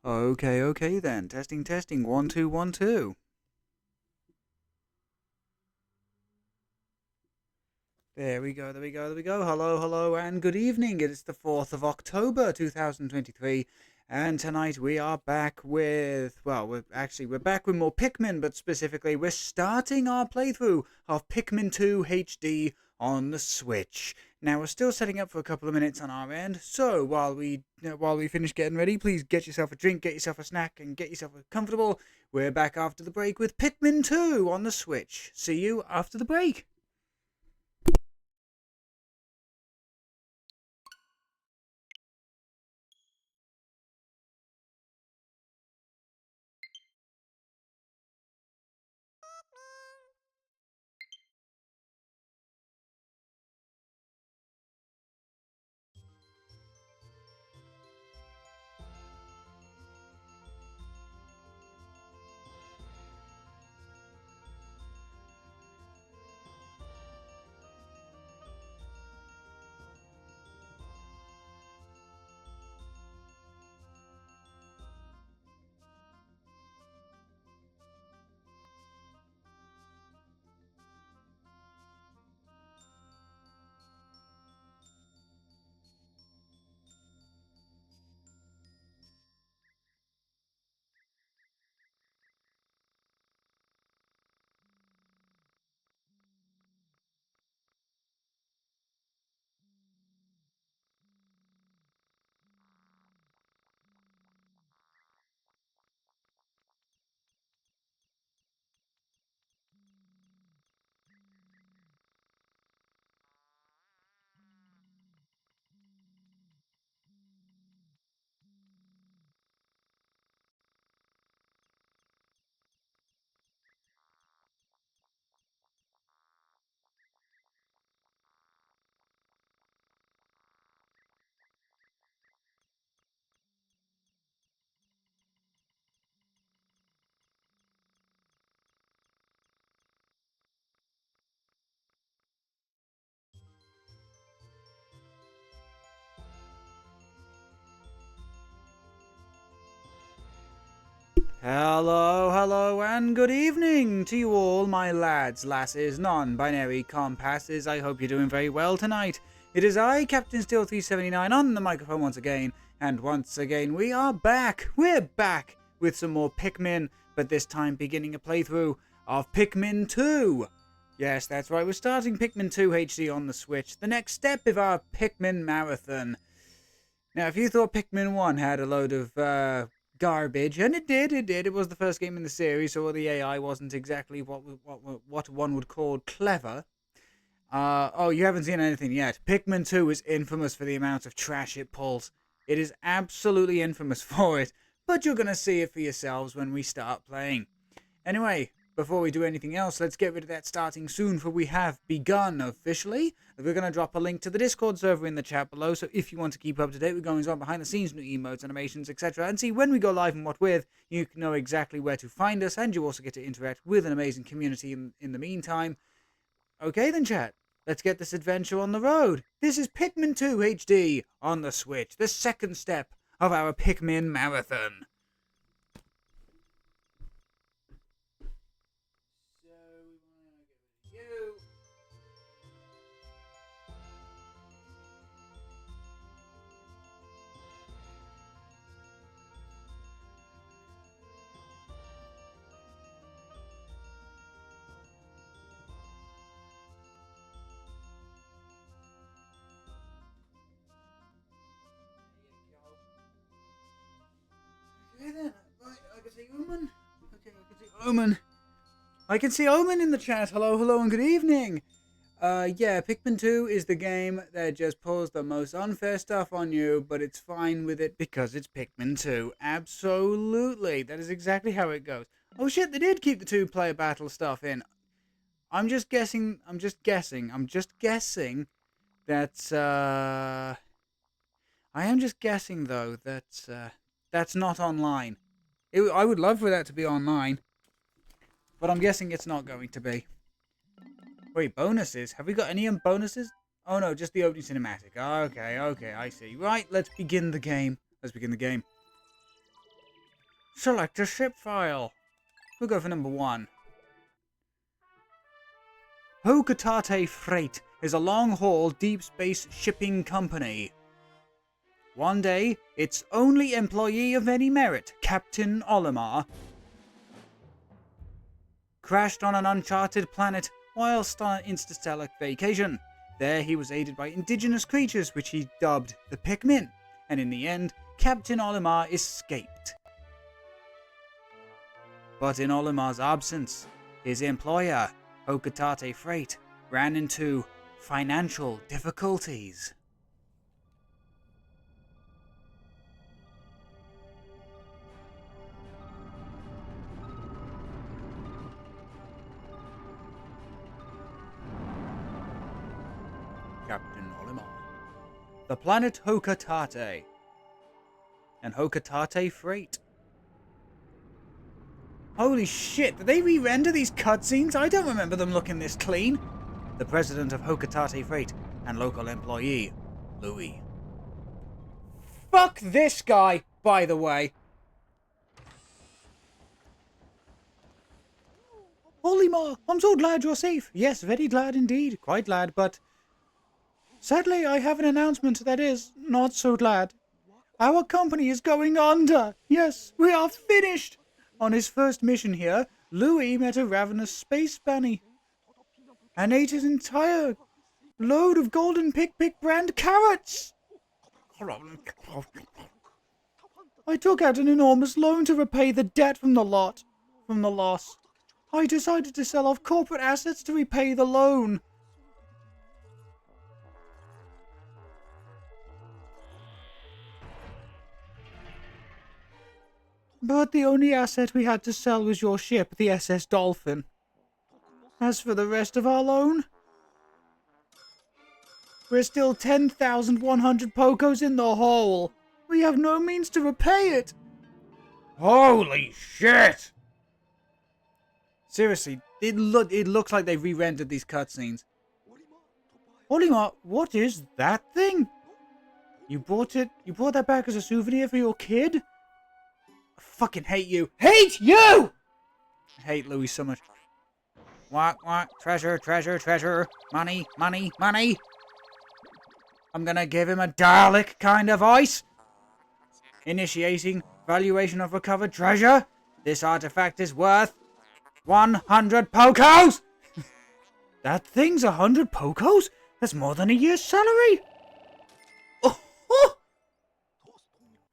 Okay then. Testing. 1 2 1 2. There we go. Hello, and good evening. It is the 4th of October 2023, and tonight we are back with, well, we're back with more Pikmin, but specifically we're starting our playthrough of Pikmin 2 HD on the Switch. Now, we're still setting up for a couple of minutes on our end, so while we finish getting ready, please get yourself a drink, get yourself a snack, and get yourself comfortable. We're back after the break with Pikmin 2 on the Switch. See you after the break. Hello, and good evening to you all, my lads, lasses, non-binary compasses. I hope you're doing very well tonight. It is I, Captain Steel 379, on the microphone once again, and once again we are back. We're back with some more Pikmin, but this time beginning a playthrough of Pikmin 2. Yes, that's right, we're starting Pikmin 2 HD on the Switch, the next step of our Pikmin marathon. Now, if you thought Pikmin 1 had a load of garbage, and it did. It was the first game in the series, so the AI wasn't exactly what one would call clever. Oh, you haven't seen anything yet. Pikmin 2 is infamous for the amount of trash it pulls. It is absolutely infamous for it, but you're going to see it for yourselves when we start playing. Anyway, before we do anything else, let's get rid of that starting soon, for we have begun officially. We're going to drop a link to the Discord server in the chat below, so if you want to keep up to date with goings on behind the scenes, new emotes, animations, etc., and see when we go live and what with, you know exactly where to find us, and you also get to interact with an amazing community in the meantime. Okay then, chat. Let's get this adventure on the road. This is Pikmin 2 HD on the Switch, the second step of our Pikmin marathon. So, we want to get rid of you. Okay then, right, I can see Omen. Okay, I can see Omen. I can see Omen in the chat. Hello, and good evening. Yeah, Pikmin 2 is the game that just pulls the most unfair stuff on you, but it's fine with it because it's Pikmin 2. Absolutely. That is exactly how it goes. Oh shit, they did keep the two-player battle stuff in. I'm just guessing that, I am just guessing, though, that, that's not online. I would love for that to be online, but I'm guessing it's not going to be. Wait, bonuses? Have we got any bonuses? Oh no, just the opening cinematic. Okay, I see. Right, let's begin the game. Select a ship file. We'll go for number 1. Hocotate Freight is a long-haul deep space shipping company. One day, its only employee of any merit, Captain Olimar, crashed on an uncharted planet whilst on an interstellar vacation. There he was aided by indigenous creatures which he dubbed the Pikmin, and in the end, Captain Olimar escaped. But in Olimar's absence, his employer, Hocotate Freight, ran into financial difficulties. Captain Olimar. The planet Hocotate. And Hocotate Freight. Holy shit, did they re-render these cutscenes? I don't remember them looking this clean. The president of Hocotate Freight and local employee, Louie. Fuck this guy, by the way. Olimar, I'm so glad you're safe. Yes, very glad indeed. Quite glad, but sadly, I have an announcement that is not so glad. Our company is going under. Yes, we are finished. On his first mission here, Louie met a ravenous space bunny and ate his entire load of golden pikpik brand carrots. I took out an enormous loan to repay the debt from the loss. I decided to sell off corporate assets to repay the loan. But the only asset we had to sell was your ship, the SS Dolphin. As for the rest of our loan, we're still 10,100 Pokos in the hole. We have no means to repay it. Holy shit! Seriously, it looks like they re-rendered these cutscenes. Olimar, what is that thing? You bought that back as a souvenir for your kid? I fucking hate you. Hate you! I hate Louie so much. What? Treasure, treasure, treasure. Money, money, money. I'm gonna give him a Dalek kind of voice. Initiating valuation of recovered treasure. This artifact is worth 100 Pokos! That thing's 100 Pokos? That's more than a year's salary. Oh.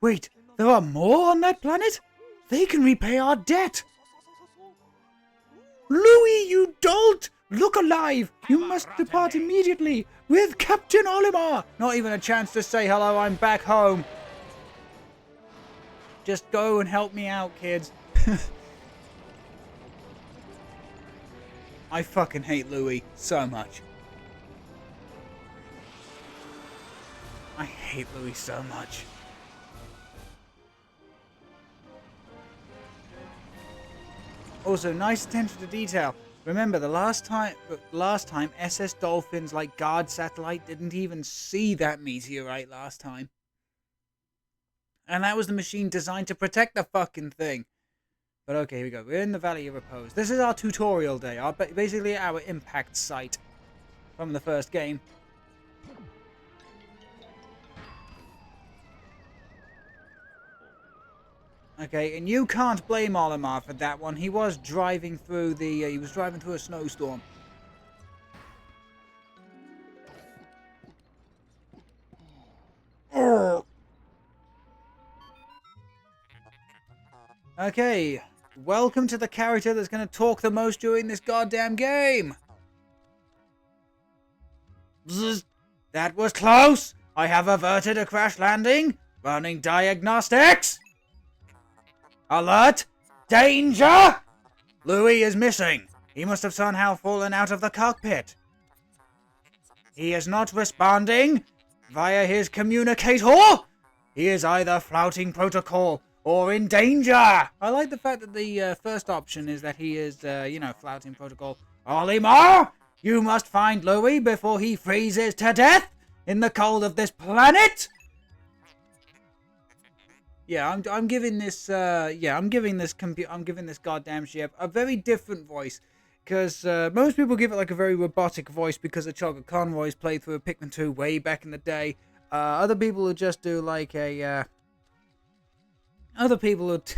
Wait, there are more on that planet? They can repay our debt. Louie, you dolt! Look alive! You must depart immediately with Captain Olimar! Not even a chance to say hello, I'm back home. Just go and help me out, kids. I fucking hate Louie so much. I hate Louie so much. Also, nice attention to detail. Remember, the last time SS Dolphin's guard satellite didn't even see that meteorite last time. And that was the machine designed to protect the fucking thing. But okay, here we go. We're in the Valley of Repose. This is our tutorial day. Basically our impact site from the first game. Okay, and you can't blame Olimar for that one. He was driving through a snowstorm. Okay, welcome to the character that's going to talk the most during this goddamn game. Bzz, that was close. I have averted a crash landing. Running diagnostics. Alert! Danger! Louie is missing. He must have somehow fallen out of the cockpit. He is not responding via his communicator. He is either flouting protocol or in danger. I like the fact that the first option is that he is, flouting protocol. Olimar, you must find Louie before he freezes to death in the cold of this planet. Yeah, I'm giving this I'm giving this goddamn ship a very different voice, because most people give it like a very robotic voice because of Chocolate Convoy's playthrough of Pikmin 2 way back in the day. Other people would just do like a other people would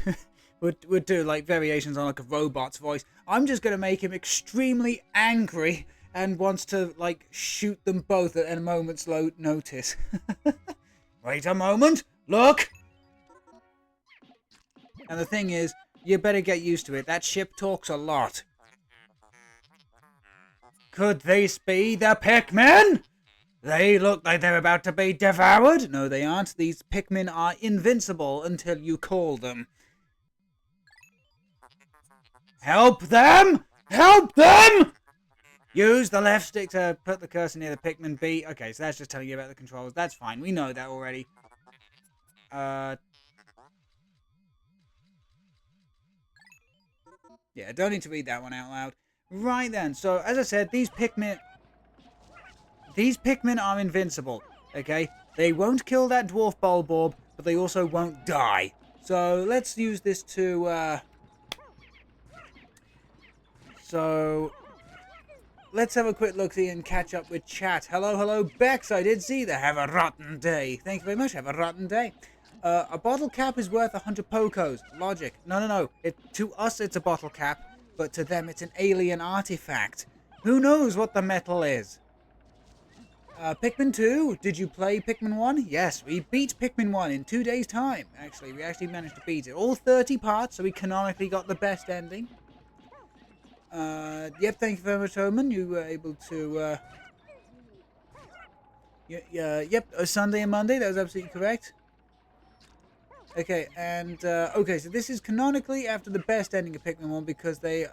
would do like variations on like a robot's voice. I'm just gonna make him extremely angry and wants to like shoot them both at a moment's notice. Wait a moment, look. And the thing is, you better get used to it. That ship talks a lot. Could these be the Pikmin? They look like they're about to be devoured. No, they aren't. These Pikmin are invincible until you call them. Help them! Help them! Use the left stick to put the cursor near the Pikmin B. Okay, so that's just telling you about the controls. That's fine. We know that already. Yeah, don't need to read that one out loud. Right then, so as I said, these Pikmin are invincible, okay? They won't kill that dwarf Bulborb, but they also won't die. So let's use this to, so let's have a quick look-see and catch up with chat. Hello, Bex, I did see that. Have a rotten day. Thank you very much, have a rotten day. A bottle cap is worth 100 Pokos. Logic. No. To us, it's a bottle cap, but to them, it's an alien artifact. Who knows what the metal is? Pikmin 2, did you play Pikmin 1? Yes, we beat Pikmin 1 in 2 days' time. Actually, we actually managed to beat it. All 30 parts, so we canonically got the best ending. Yep, thank you very much, Omen. You were able to, yep, Sunday and Monday, that was absolutely correct. Okay, and, okay, so this is canonically after the best ending of Pikmin 1 because they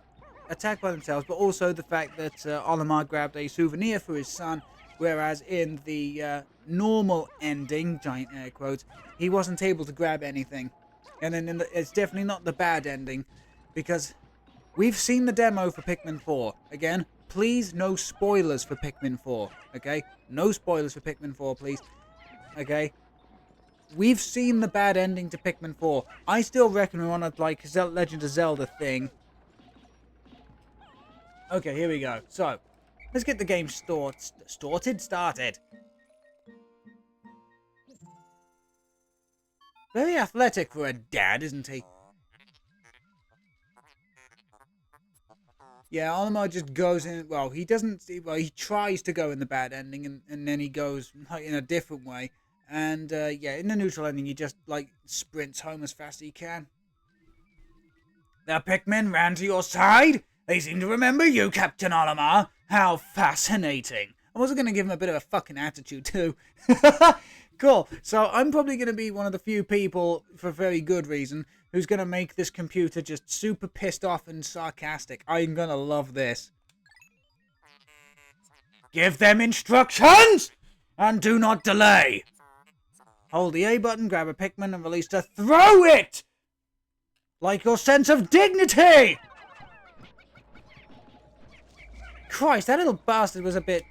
attack by themselves, but also the fact that Olimar grabbed a souvenir for his son, whereas in the normal ending, giant air quotes, he wasn't able to grab anything. And then it's definitely not the bad ending, because we've seen the demo for Pikmin 4. Again, please, no spoilers for Pikmin 4, okay? No spoilers for Pikmin 4, please, okay? We've seen the bad ending to Pikmin 4. I still reckon we're on a, like, Legend of Zelda thing. Okay, here we go. So, let's get the game started. Very athletic for a dad, isn't he? Yeah, Olimar just goes in, well, he doesn't, well, he tries to go in the bad ending, and then he goes like, in a different way. And, yeah, in the neutral ending, he just, like, sprints home as fast as he can. The Pikmin ran to your side? They seem to remember you, Captain Olimar. How fascinating. I was going to give him a bit of a fucking attitude, too. Cool. So, I'm probably going to be one of the few people, for very good reason, who's going to make this computer just super pissed off and sarcastic. I'm going to love this. Give them instructions! And do not delay! Hold the A button, grab a Pikmin, and release to throw it! Like your sense of dignity! Christ, that little bastard was a bit,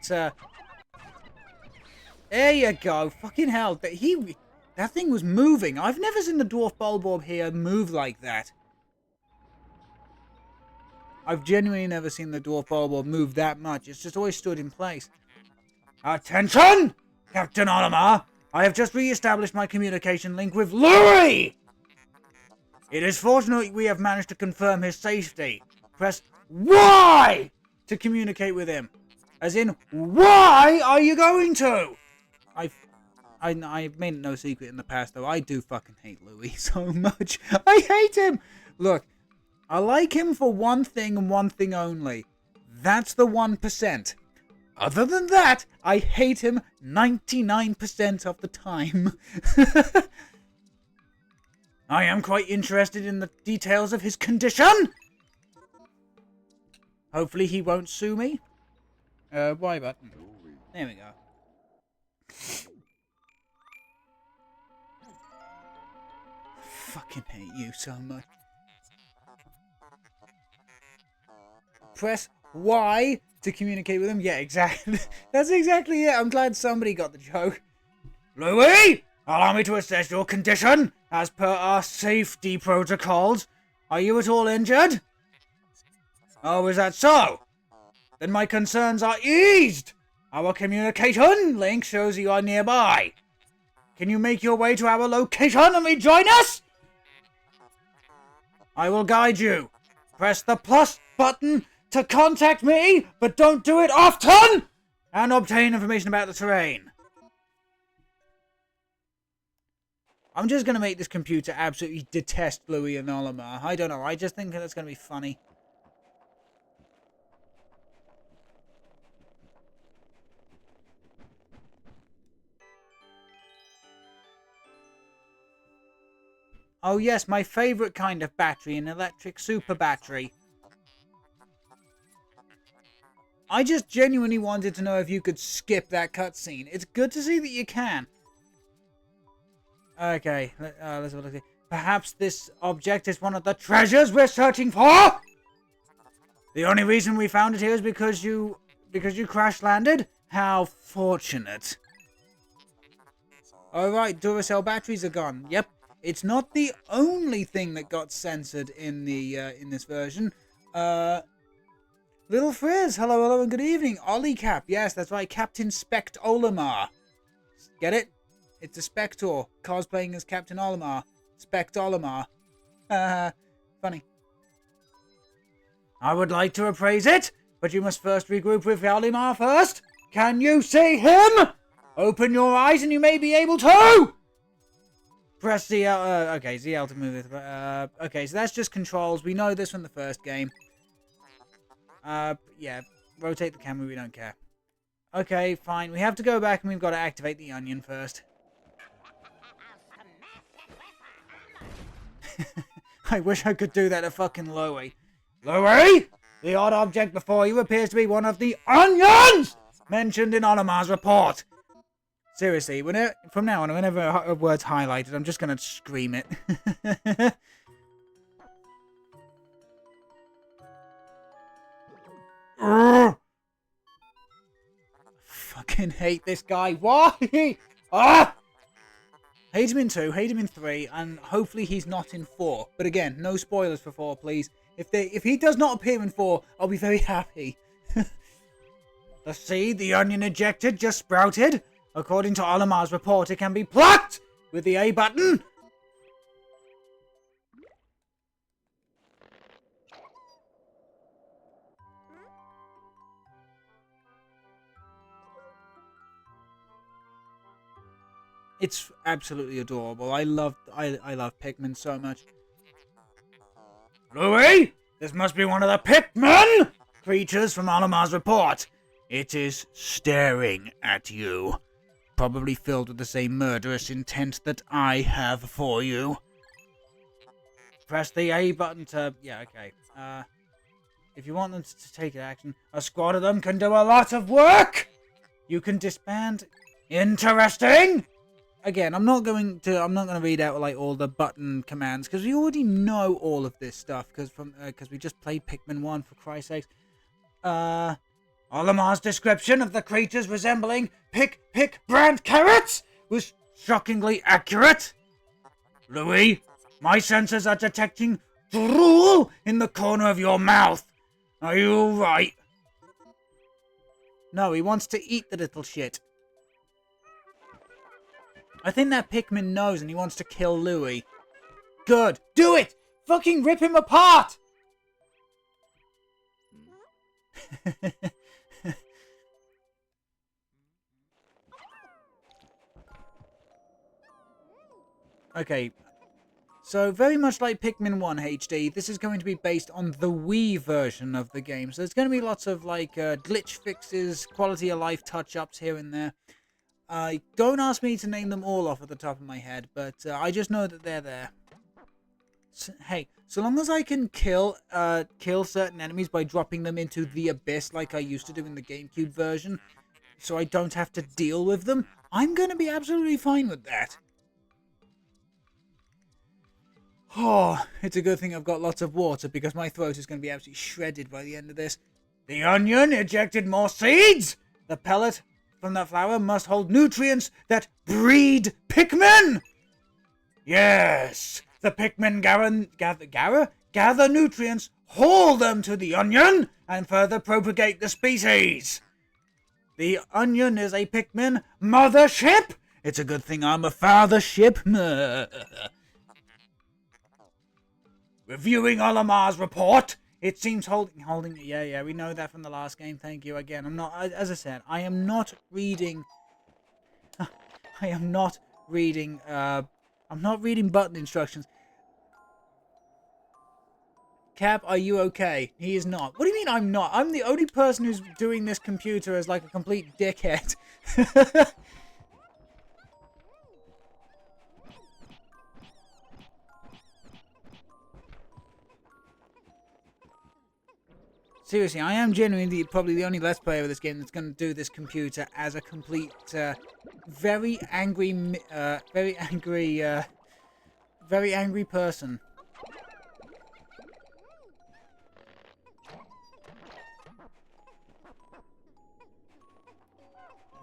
There you go. Fucking hell. That thing was moving. I've never seen the Dwarf Bulborb here move like that. I've genuinely never seen the Dwarf Bulborb move that much. It's just always stood in place. Attention! Captain Olimar! I have just re-established my communication link with Louie! It is fortunate we have managed to confirm his safety. Press Y to communicate with him. As in, why are you going to? I've made it no secret in the past, though. I do fucking hate Louie so much. I hate him! Look, I like him for one thing and one thing only. That's the 1%. Other than that, I hate him 99% of the time. I am quite interested in the details of his condition. Hopefully he won't sue me. Y button. There we go. Fucking hate you so much. Press Y to communicate with him. Yeah, exactly. That's exactly it. I'm glad somebody got the joke. Louie! Allow me to assess your condition as per our safety protocols. Are you at all injured? Oh, is that so? Then my concerns are eased. Our communication link shows you are nearby. Can you make your way to our location and rejoin us? I will guide you. Press the plus button to contact me, but don't do it often! And obtain information about the terrain. I'm just going to make this computer absolutely detest Louie and Olimar. I don't know, I just think that's going to be funny. Oh yes, my favourite kind of battery, an electric super battery. I just genuinely wanted to know if you could skip that cutscene. It's good to see that you can. Okay, let's have a look. Perhaps this object is one of the treasures we're searching for? The only reason we found it here is because you crash landed? How fortunate. Alright, Duracell batteries are gone. Yep. It's not the only thing that got censored in the in this version. Little Frizz, hello, and good evening. Ollie Cap, yes, that's right, Captain Olimar. Get it? It's a Spectre cosplaying as Captain Olimar. Olimar. Funny. I would like to appraise it, but you must first regroup with Olimar first. Can you see him? Open your eyes and you may be able to! Press ZL, okay, ZL to move it. Okay, so that's just controls. We know this from the first game. Yeah, rotate the camera, we don't care. Okay, fine. We have to go back and we've got to activate the onion first. I wish I could do that to fucking Louie. Louie? The odd object before you appears to be one of the onions mentioned in Olimar's report. Seriously, from now on, whenever a word's highlighted, I'm just going to scream it. Fucking hate this guy. Why? Ah! Hate him in 2, hate him in 3, and hopefully he's not in 4. But again, no spoilers for 4, please. If he does not appear in 4, I'll be very happy. The seed the onion ejected just sprouted. According to Olimar's report, it can be plucked with the A button. It's absolutely adorable. I love Pikmin so much. Louie, this must be one of the Pikmin creatures from Olimar's report. It is staring at you. Probably filled with the same murderous intent that I have for you. Press the A button to... Yeah, okay. If you want them to take action, a squad of them can do a lot of work! You can disband... Interesting! Again, I'm not going to read out like all the button commands because we already know all of this stuff because we just played Pikmin 1 for Christ's sake. Olimar's description of the creatures resembling pikpik brand carrots was shockingly accurate. Louie, my sensors are detecting drool in the corner of your mouth. Are you alright? No, he wants to eat the little shit. I think that Pikmin knows and he wants to kill Louie. Good. Do it! Fucking rip him apart! Okay. So, very much like Pikmin 1 HD, this is going to be based on the Wii version of the game. So there's going to be lots of, like, glitch fixes, quality of life touch-ups here and there. Don't ask me to name them all off at the top of my head, but I just know that they're there. So, hey, so long as I can kill certain enemies by dropping them into the abyss like I used to do in the GameCube version, so I don't have to deal with them, I'm going to be absolutely fine with that. Oh, it's a good thing I've got lots of water because my throat is going to be absolutely shredded by the end of this. The onion ejected more seeds! The pellet from that flower must hold nutrients that breed Pikmin! Yes! The Pikmin gather nutrients, haul them to the onion, and further propagate the species. The onion is a Pikmin mothership! It's a good thing I'm a fathership. Reviewing Olimar's report, it seems holding. Yeah, we know that from the last game. Thank you again. I'm not, as I said, I am not reading. I'm not reading button instructions. Cap, are you okay? He is not. What do you mean I'm not? I'm the only person who's doing this computer as like a complete dickhead. Seriously, I am genuinely probably the only Let's Player of this game that's going to do this computer as a complete, very angry person.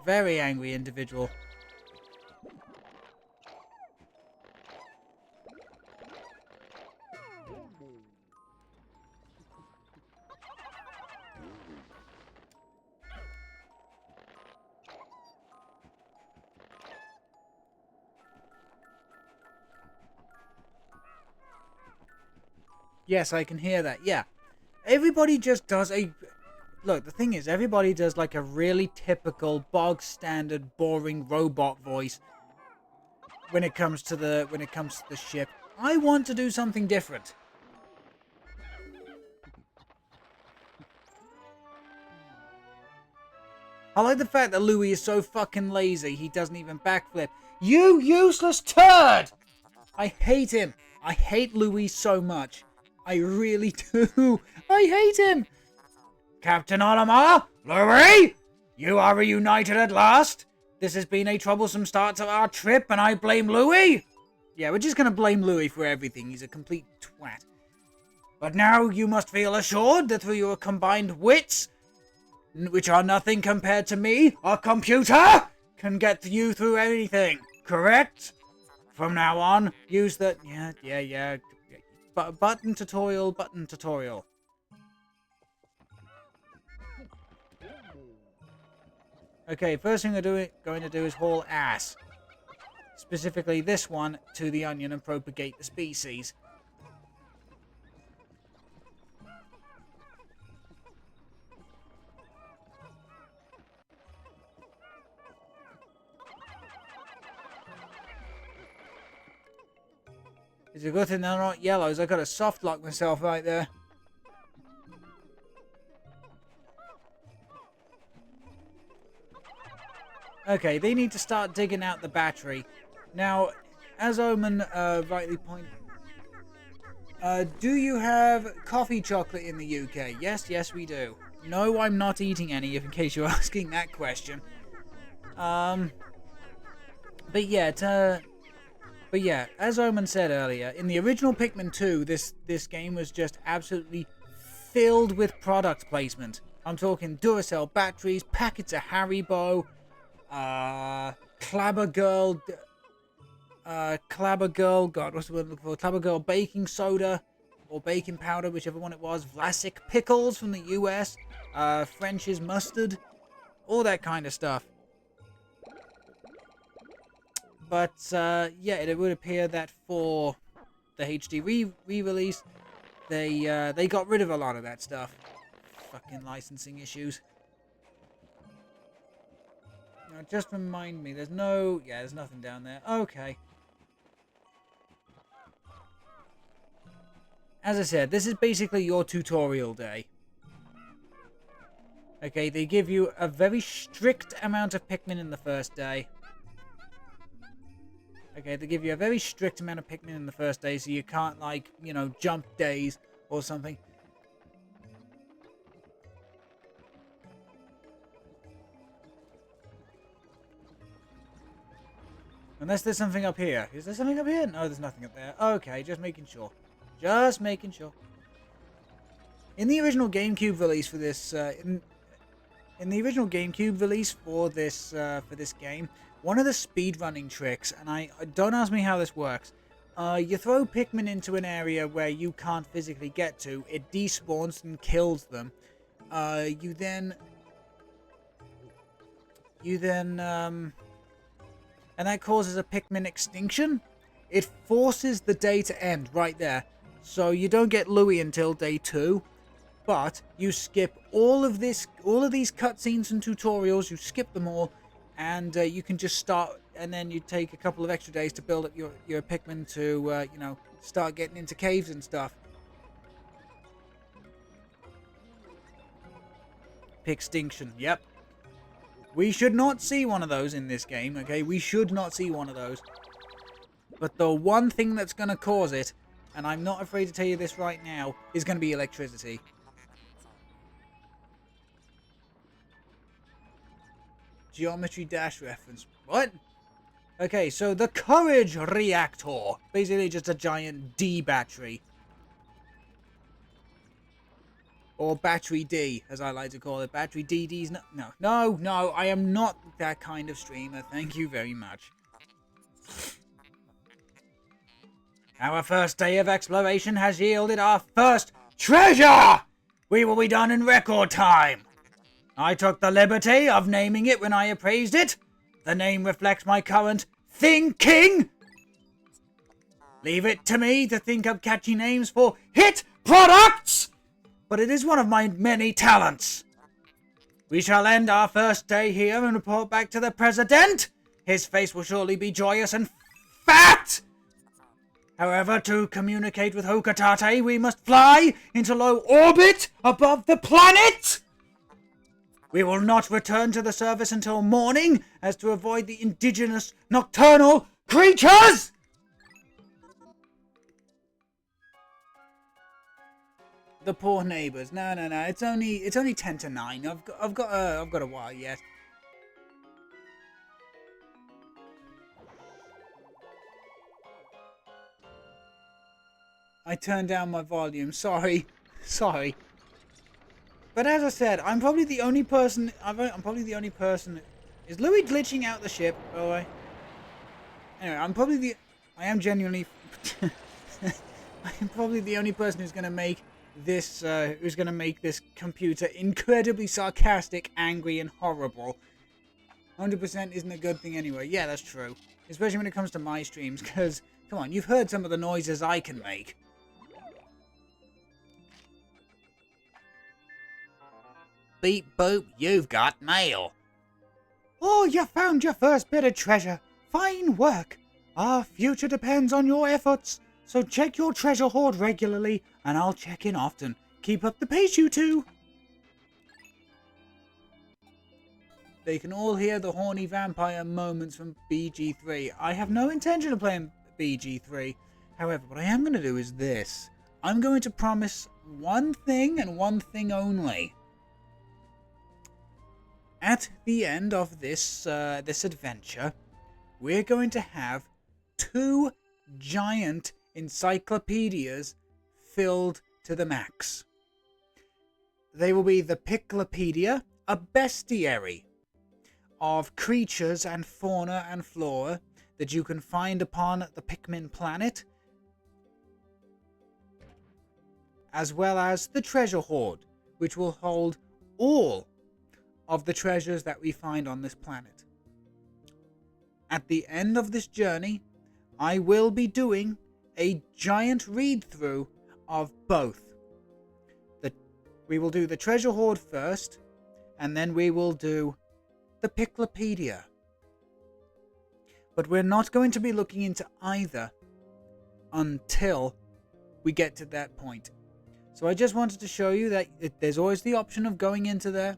Very angry individual. Yes, I can hear that. Yeah. Everybody just does a... Look, the thing is, everybody does like a really typical, bog standard, boring robot voice when it comes to the ship. I want to do something different. I like the fact that Louie is so fucking lazy, he doesn't even backflip. You useless turd! I hate him. I hate Louie so much. I really do. I hate him. Captain Olimar, Louie, you are reunited at last. This has been a troublesome start to our trip, and I blame Louie. Yeah, we're just going to blame Louie for everything. He's a complete twat. But now you must feel assured that through your combined wits, which are nothing compared to me, a computer can get you through anything, correct? From now on, use the... Yeah. Button tutorial. Okay, first thing we're going to do is haul ass. Specifically this one to the onion and propagate the species. It's a good thing they're not yellows. I got to soft lock myself right there. Okay, they need to start digging out the battery. Now, as Omen rightly pointed... do you have coffee chocolate in the UK? Yes, we do. No, I'm not eating any, in case you're asking that question. But yeah, as Omen said earlier, in the original Pikmin 2, this game was just absolutely filled with product placement. I'm talking Duracell batteries, packets of Haribo, Clabber Girl, God, what's the word I'm looking for? Clabber Girl baking soda, or baking powder, whichever one it was, Vlasic pickles from the US, French's mustard, all that kind of stuff. But, yeah, it would appear that for the HD re-release, they got rid of a lot of that stuff. Fucking licensing issues. Now, just remind me, there's nothing down there. Okay. As I said, this is basically your tutorial day. Okay, they give you a very strict amount of Pikmin in the first day. Okay, they give you a very strict amount of Pikmin in the first day, so you can't, like, you know, jump days or something. Unless there's something up here. Is there something up here? No, there's nothing up there. Okay, just making sure. Just making sure. In the original GameCube release for this, in in the original GameCube release for this game, one of the speedrunning tricks, and I don't ask me how this works. You throw Pikmin into an area where you can't physically get to. It despawns and kills them. You then, and that causes a Pikmin extinction. It forces the day to end right there. So you don't get Louie until day 2. But you skip all of these cutscenes and tutorials. You skip them all, and you can just start. And then you take a couple of extra days to build up your Pikmin to start getting into caves and stuff. Pikstinction. Yep. We should not see one of those in this game. Okay, we should not see one of those. But the one thing that's going to cause it, and I'm not afraid to tell you this right now, is going to be electricity. Geometry Dash reference. What? Okay, so the Courage Reactor. Basically just a giant D battery. Or Battery D, as I like to call it. Battery DD's no, I am not that kind of streamer. Thank you very much. Our first day of exploration has yielded our first treasure! We will be done in record time. I took the liberty of naming it when I appraised it. The name reflects my current thinking. Leave it to me to think of catchy names for hit products! But it is one of my many talents. We shall end our first day here and report back to the President. His face will surely be joyous and fat! However, to communicate with Hocotate, we must fly into low orbit above the planet! We will not return to the surface until morning, as to avoid the indigenous nocturnal creatures! The poor neighbours. No. It's only 10 to 9. I've got a while yet. I turned down my volume. Sorry. But as I said, I'm probably the only person. Is Louie glitching out the ship? By the way. Anyway, I am genuinely. I'm probably the only person who's gonna make this. Who's gonna make this computer incredibly sarcastic, angry, and horrible. 100% isn't a good thing anyway. Yeah, that's true. Especially when it comes to my streams, because come on, you've heard some of the noises I can make. Beep boop, you've got mail. Oh, you found your first bit of treasure. Fine work. Our future depends on your efforts. So check your treasure hoard regularly, and I'll check in often. Keep up the pace, you two. They can all hear the horny vampire moments from BG3. I have no intention of playing BG3. However, what I am going to do is this. I'm going to promise one thing and one thing only. At the end of this adventure, we're going to have 2 giant encyclopedias filled to the max. They will be the Piklopedia, a bestiary of creatures and fauna and flora that you can find upon the Pikmin Planet, as well as the treasure hoard, which will hold all of the treasures that we find on this planet. At the end of this journey, I will be doing a giant read-through of both. We will do the treasure hoard first, and then we will do the Piklopedia. But we're not going to be looking into either until we get to that point. So I just wanted to show you that there's always the option of going into there.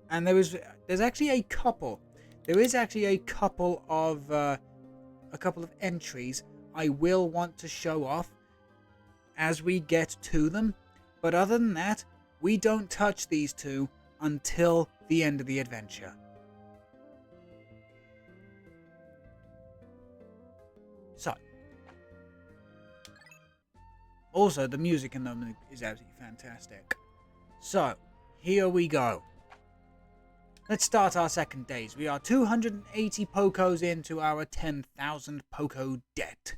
And there's actually a couple. There is actually a couple of entries I will want to show off as we get to them. But other than that, we don't touch these 2 until the end of the adventure. So, also the music in them is absolutely fantastic. So, here we go. let's start our second days. We are 280 Pokos into our 10,000 Poko debt.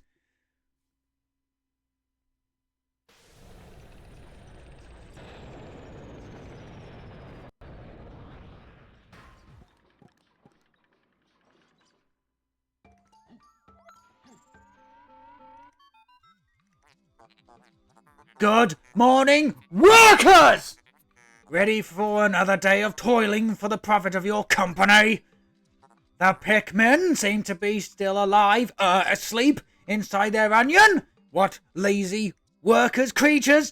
Good morning, workers! Ready for another day of toiling for the profit of your company? The Pikmin seem to be still alive, asleep, inside their onion? What lazy workers, creatures?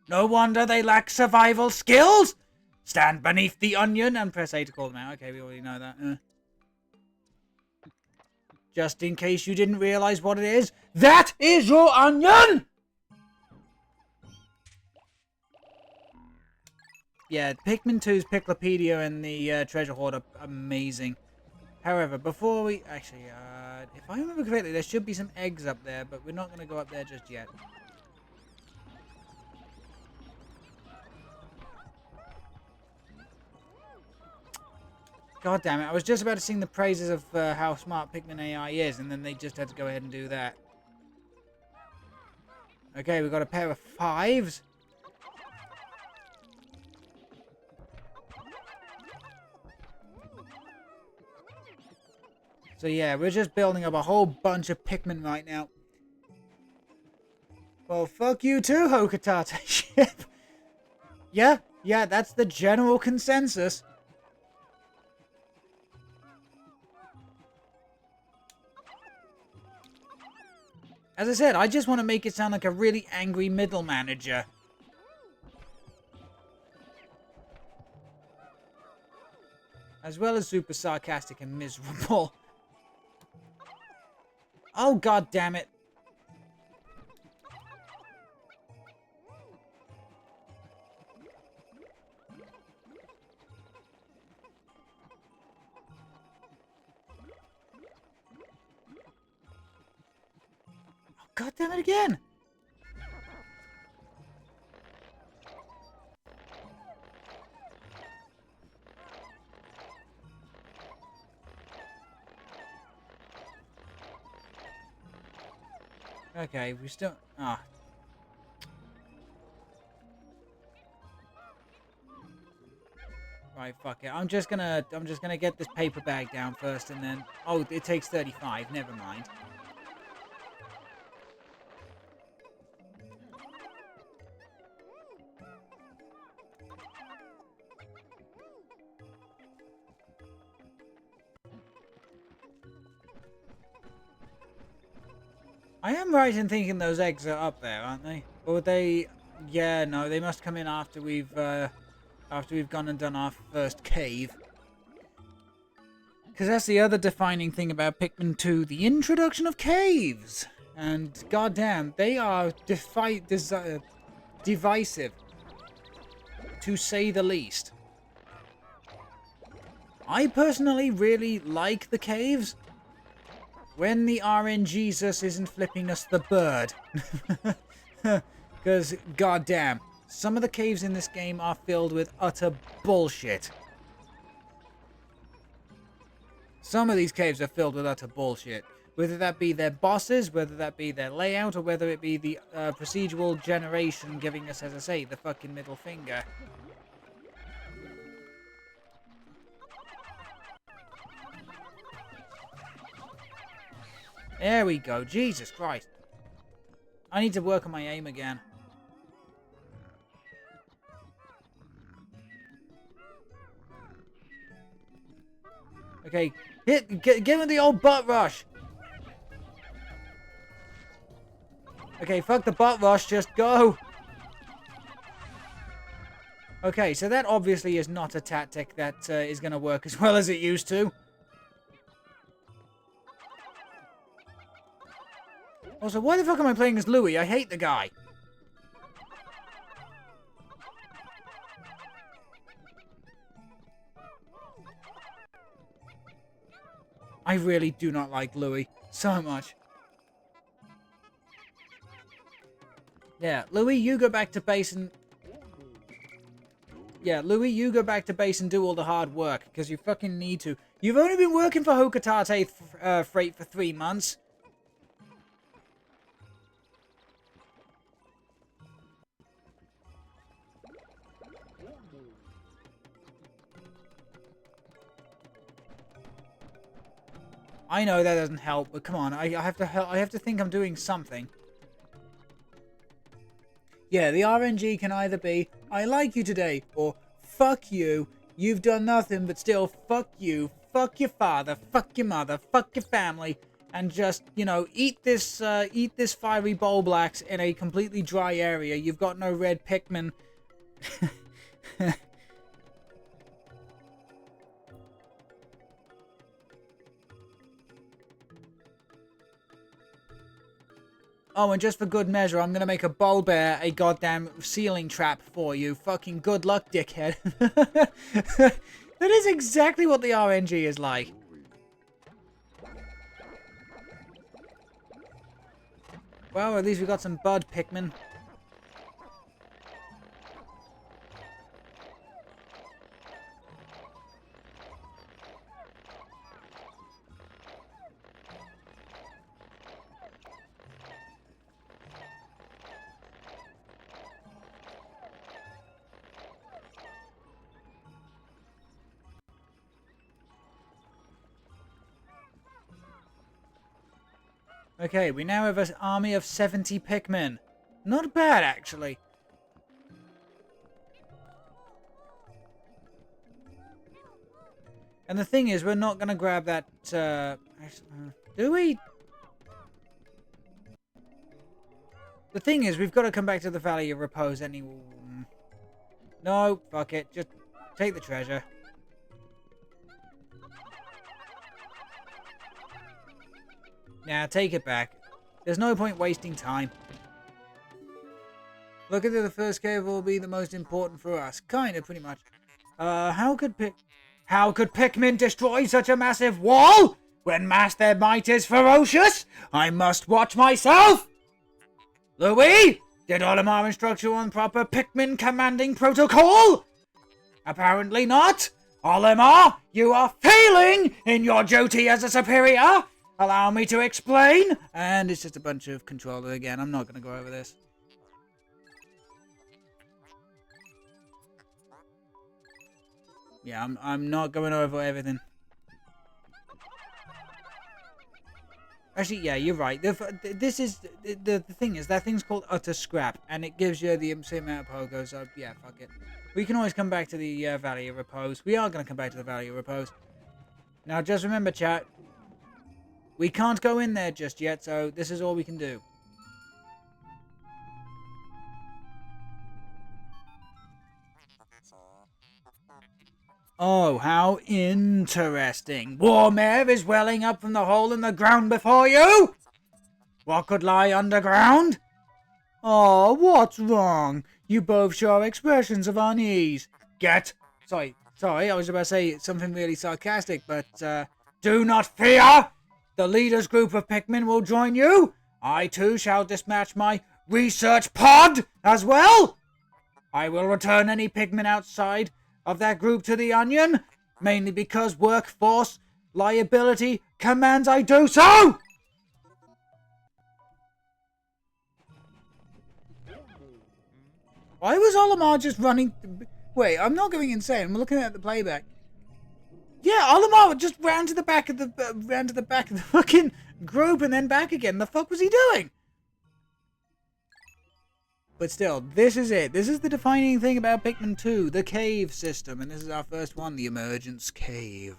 No wonder they lack survival skills! Stand beneath the onion and press A to call them out. Okay, we already know that. Just in case you didn't realize what it is, that is your onion! Yeah, Pikmin 2's Piclopedia and the Treasure Hoard are amazing. However, before we... Actually, if I remember correctly, there should be some eggs up there, but we're not going to go up there just yet. God damn it, I was just about to sing the praises of how smart Pikmin AI is, and then they just had to go ahead and do that. Okay, we've got a pair of 5s. So yeah, we're just building up a whole bunch of Pikmin right now. Well, fuck you too, Hocotate ship. Yeah, that's the general consensus. As I said, I just want to make it sound like a really angry middle manager. As well as super sarcastic and miserable. Oh, god damn it. Oh, god damn it again. Okay, we still... Ah. Right, fuck it. I'm just gonna get this paper bag down first and then... Oh, it takes 35. Never mind. I am right in thinking those eggs are up there, aren't they? Or they... Yeah, no, they must come in after we've gone and done our first cave. Because that's the other defining thing about Pikmin 2, the introduction of caves. And goddamn, they are divisive, to say the least. I personally really like the caves. When the RNGesus isn't flipping us the bird. Because, goddamn, some of the caves in this game are filled with utter bullshit. Some of these caves are filled with utter bullshit. Whether that be their bosses, whether that be their layout, or whether it be the procedural generation giving us, as I say, the fucking middle finger. There we go. Jesus Christ. I need to work on my aim again. Okay, give him the old butt rush. Okay, fuck the butt rush, just go. Okay, so that obviously is not a tactic that is going to work as well as it used to. Also, why the fuck am I playing as Louie? I hate the guy. I really do not like Louie so much. Yeah, Louie, you go back to base and... Yeah, Louie, you go back to base and do all the hard work, because you fucking need to. You've only been working for Hocotate Freight for 3 months. I know that doesn't help, but come on, I have to help. I have to think I'm doing something. Yeah, the RNG can either be, I like you today, or fuck you, you've done nothing, but still, fuck you, fuck your father, fuck your mother, fuck your family, and just, you know, eat this fiery bowl blacks in a completely dry area. You've got no red Pikmin. Oh, and just for good measure, I'm gonna make a bowl bear a goddamn ceiling trap for you. Fucking good luck, dickhead. That is exactly what the RNG is like. Well, at least we got some bud Pikmin. Okay, we now have an army of 70 Pikmin. Not bad, actually. And the thing is, we're not going to grab that, do we? The thing is, we've got to come back to the Valley of Repose anyway. No, fuck it. Just take the treasure. Nah, take it back. There's no point wasting time. Look at the first cave will be the most important for us. Kinda, pretty much. How could Pikmin destroy such a massive wall? When mass their might is ferocious, I must watch myself! Louie, did Olimar instruct you on proper Pikmin commanding protocol? Apparently not. Olimar, you are failing in your duty as a superior. Allow me to explain. And it's just a bunch of controller again. I'm not going to go over this. Yeah, I'm not going over everything. Actually, yeah, you're right. The thing is, that thing's called utter scrap, and it gives you the same amount of Pokos, so yeah, fuck it. We can always come back to the Valley of Repose. We are going to come back to the Valley of Repose. Now, just remember, chat, we can't go in there just yet, so this is all we can do. Oh, how interesting. Warm air is welling up from the hole in the ground before you? What could lie underground? Oh, what's wrong? You both show expressions of unease. Sorry, I was about to say something really sarcastic, but, do not fear! The leader's group of Pikmin will join you. I too shall dispatch my research pod as well. I will return any Pikmin outside of that group to the Onion, mainly because workforce liability commands I do so! Why was Olimar just running? Wait, I'm not going insane. I'm looking at the playback. Yeah, Olimar just ran to the back of the fucking group and then back again. The fuck was he doing? But still, this is it. This is the defining thing about Pikmin 2, the cave system. And this is our first one, the Emergence Cave.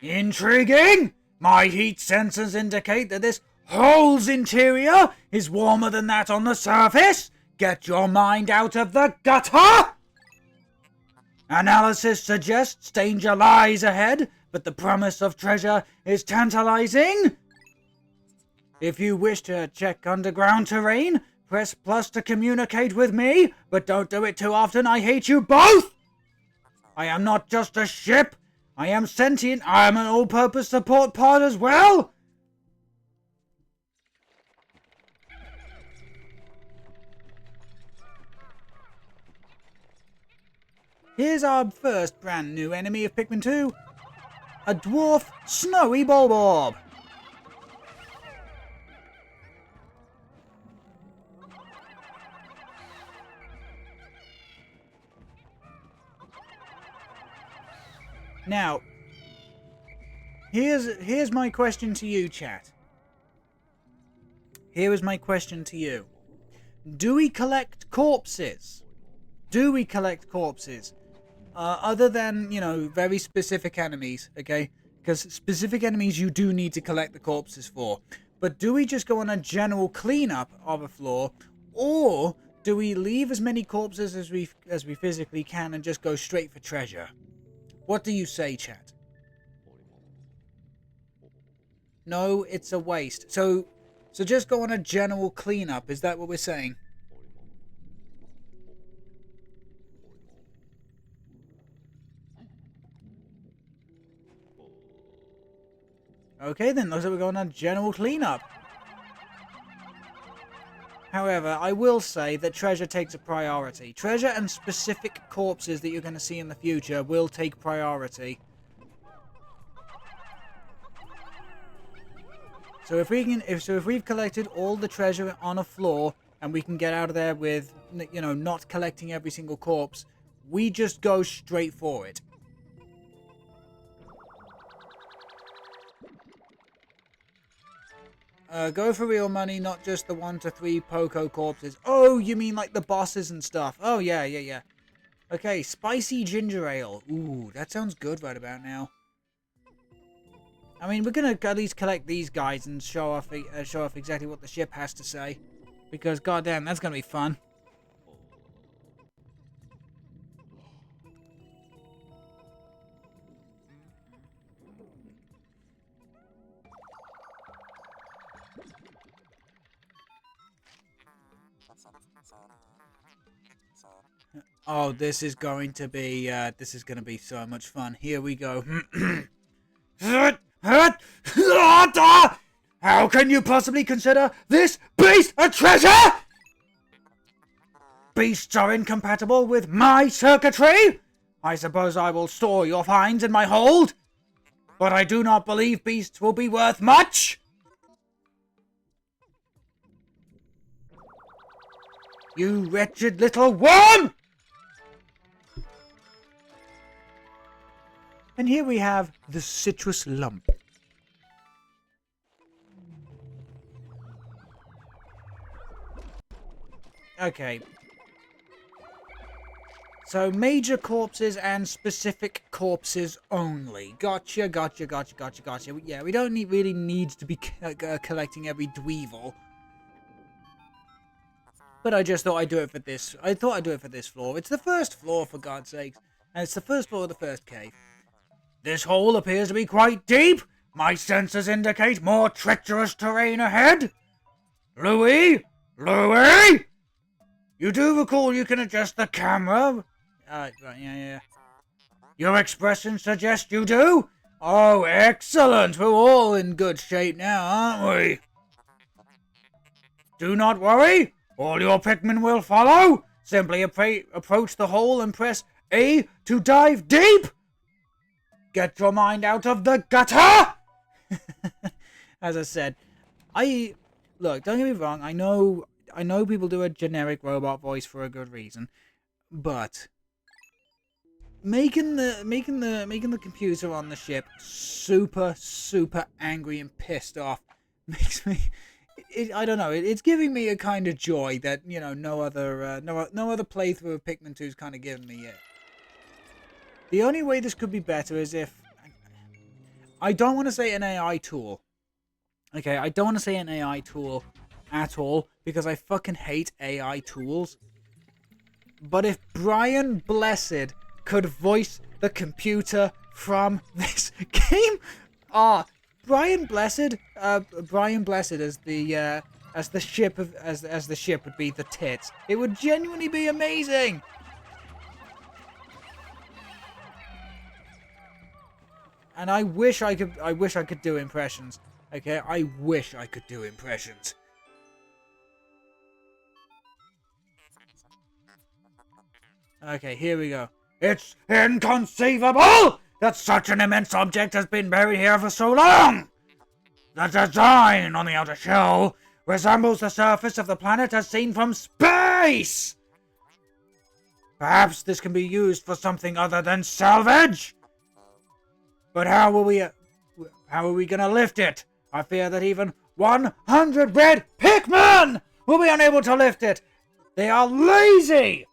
Intriguing! My heat sensors indicate that this hole's interior is warmer than that on the surface. Get your mind out of the gutter! Analysis suggests danger lies ahead, but the promise of treasure is tantalizing. If you wish to check underground terrain, press plus to communicate with me, but don't do it too often, I hate you both! I am not just a ship, I am sentient, I am an all-purpose support pod as well! Here's our first brand new enemy of Pikmin 2. A dwarf snowy bulborb. Now, here's my question to you, chat. Here is my question to you. Do we collect corpses? Do we collect corpses? Other than, you know, very specific enemies, okay? Because specific enemies you do need to collect the corpses for. But do we just go on a general cleanup of a floor? Or do we leave as many corpses as we physically can and just go straight for treasure? What do you say, chat? No, it's a waste. So just go on a general cleanup, is that what we're saying? Okay then, looks like we're going on a general cleanup. However, I will say that treasure takes a priority. Treasure and specific corpses that you're going to see in the future will take priority. So if we've collected all the treasure on a floor and we can get out of there with, you know, not collecting every single corpse, we just go straight for it. Go for real money, not just the 1 to 3 Poko corpses. Oh, you mean like the bosses and stuff. Oh, yeah. Okay, spicy ginger ale. Ooh, that sounds good right about now. I mean, we're gonna at least collect these guys and show off exactly what the ship has to say. Because, goddamn, that's gonna be fun. Oh, this is going to be so much fun. Here we go. How can you possibly consider this beast a treasure? Beasts are incompatible with my circuitry. I suppose I will store your finds in my hold, but I do not believe beasts will be worth much. You wretched little worm! And here we have the citrus lump. Okay. So, major corpses and specific corpses only. Gotcha. Yeah, we don't really need to be collecting every dweevil. But I just thought I'd do it for this. I thought I'd do it for this floor. It's the first floor, for God's sakes. And it's the first floor of the first cave. This hole appears to be quite deep. My sensors indicate more treacherous terrain ahead. Louie? You do recall you can adjust the camera? Right, yeah. Your expression suggests you do? Oh, excellent. We're all in good shape now, aren't we? Do not worry. All your Pikmin will follow. Simply approach the hole and press A to dive deep. Get your mind out of the gutter! As I said, look, don't get me wrong, I know people do a generic robot voice for a good reason, but making the computer on the ship super angry and pissed off makes me I don't know, it's giving me a kind of joy that, you know, no other playthrough of Pikmin 2's kind of given me yet. The only way this could be better is if... I don't want to say an AI tool. Okay, I don't want to say an AI tool at all, because I fucking hate AI tools. But if Brian Blessed could voice the computer from this game. Brian Blessed as the ship would be the tits. It would genuinely be amazing. And I wish I could do impressions. Okay, I wish I could do impressions. Okay, here we go. It's inconceivable that such an immense object has been buried here for so long. The design on the outer shell resembles the surface of the planet as seen from space. Perhaps this can be used for something other than salvage. But how are we gonna lift it? I fear that even 100 red Pikmin will be unable to lift it. They are lazy.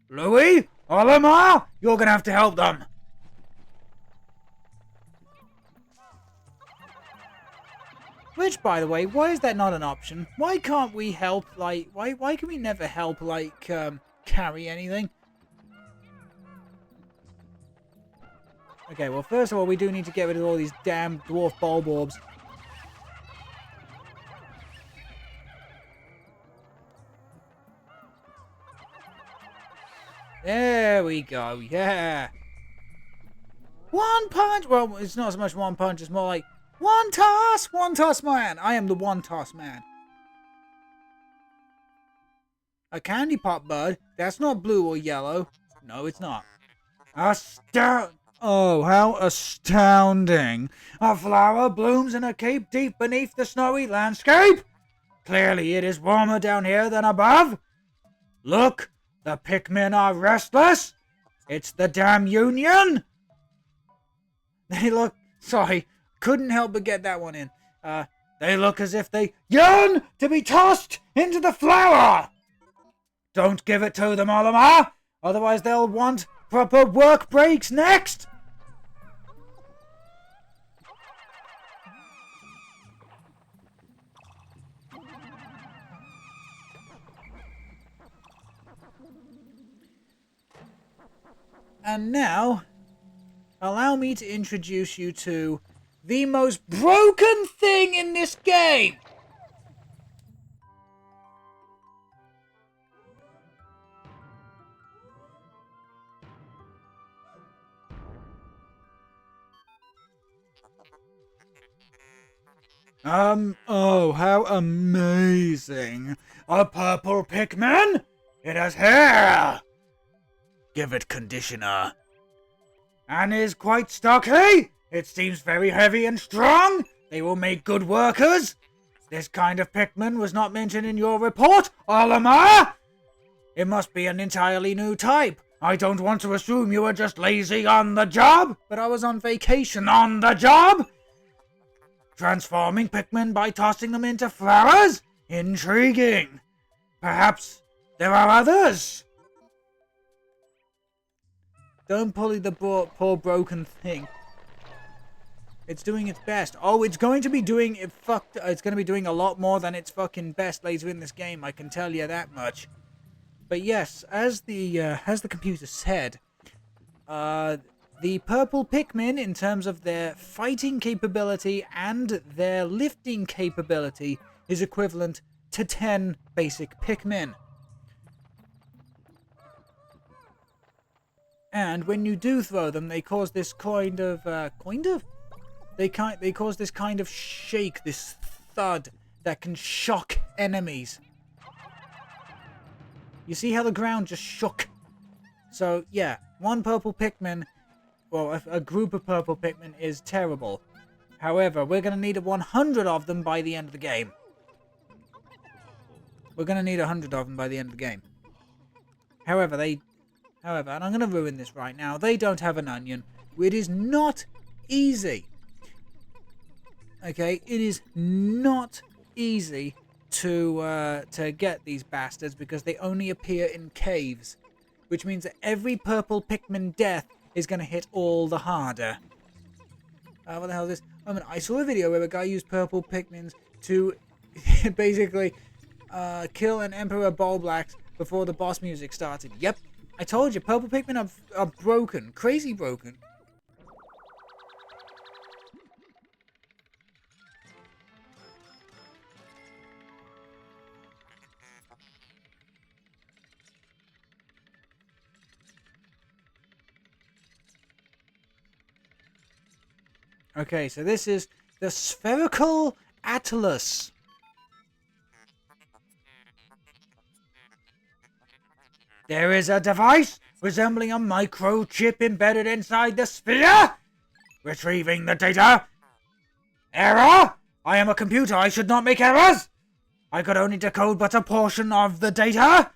Louie, Olimar, you're gonna have to help them. Which, by the way, why is that not an option? Why can't we help, like, why can we never help, like, carry anything? Okay, well, first of all, we do need to get rid of all these damn dwarf bulb orbs. There we go, yeah. One punch! Well, it's not so much one punch, it's more like one toss man. I am the one toss man. A candy pop bud? That's not blue or yellow. No, it's not. Oh, how astounding. A flower blooms in a cape deep beneath the snowy landscape. Clearly it is warmer down here than above. Look, the Pikmin are restless. It's the damn Union. They look... Sorry, couldn't help but get that one in. They look as if they yearn to be tossed into the flower. Don't give it to them, Olimar. Otherwise they'll want proper work breaks next. And now, allow me to introduce you to the most broken thing in this game! Oh, how amazing! A purple Pikmin? It has hair! Give it conditioner. And is quite stocky. It seems very heavy and strong. They will make good workers. This kind of Pikmin was not mentioned in your report, Olimar. It must be an entirely new type. I don't want to assume you were just lazy on the job, but I was on vacation on the job. Transforming Pikmin by tossing them into flowers? Intriguing. Perhaps there are others. Don't bully the poor broken thing. It's doing its best. Oh, it's going to be doing it. It's going to be doing a lot more than its fucking best later in this game. I can tell you that much. But yes, as the computer said, the purple Pikmin, in terms of their fighting capability and their lifting capability, is equivalent to 10 basic Pikmin. And when you do throw them, they cause this kind of they cause this kind of shake, this thud that can shock enemies. You see how the ground just shook? So yeah, one purple Pikmin, well, a group of purple Pikmin is terrible. However, we're gonna need 100 of them by the end of the game. We're gonna need 100 of them by the end of the game. However, and I'm going to ruin this right now, they don't have an onion. It is not easy. Okay, it is not easy to get these bastards because they only appear in caves. Which means that every purple Pikmin death is going to hit all the harder. What the hell is this? I saw a video where a guy used purple Pikmins to basically kill an Emperor Bulblax before the boss music started. Yep. I told you, purple Pikmin are broken. Crazy broken. Okay, so this is the spherical atlas. There is a device resembling a microchip embedded inside the sphere. Retrieving the data. Error! I am a computer, I should not make errors. I could only decode but a portion of the data.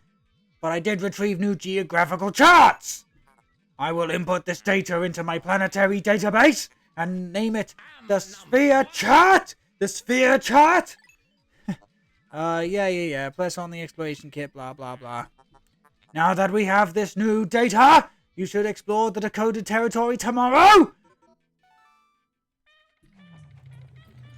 But I did retrieve new geographical charts. I will input this data into my planetary database and name it the Sphere Chart! The Sphere Chart! Yeah. Press on the exploration kit, blah, blah, blah. Now that we have this new data, you should explore the decoded territory tomorrow!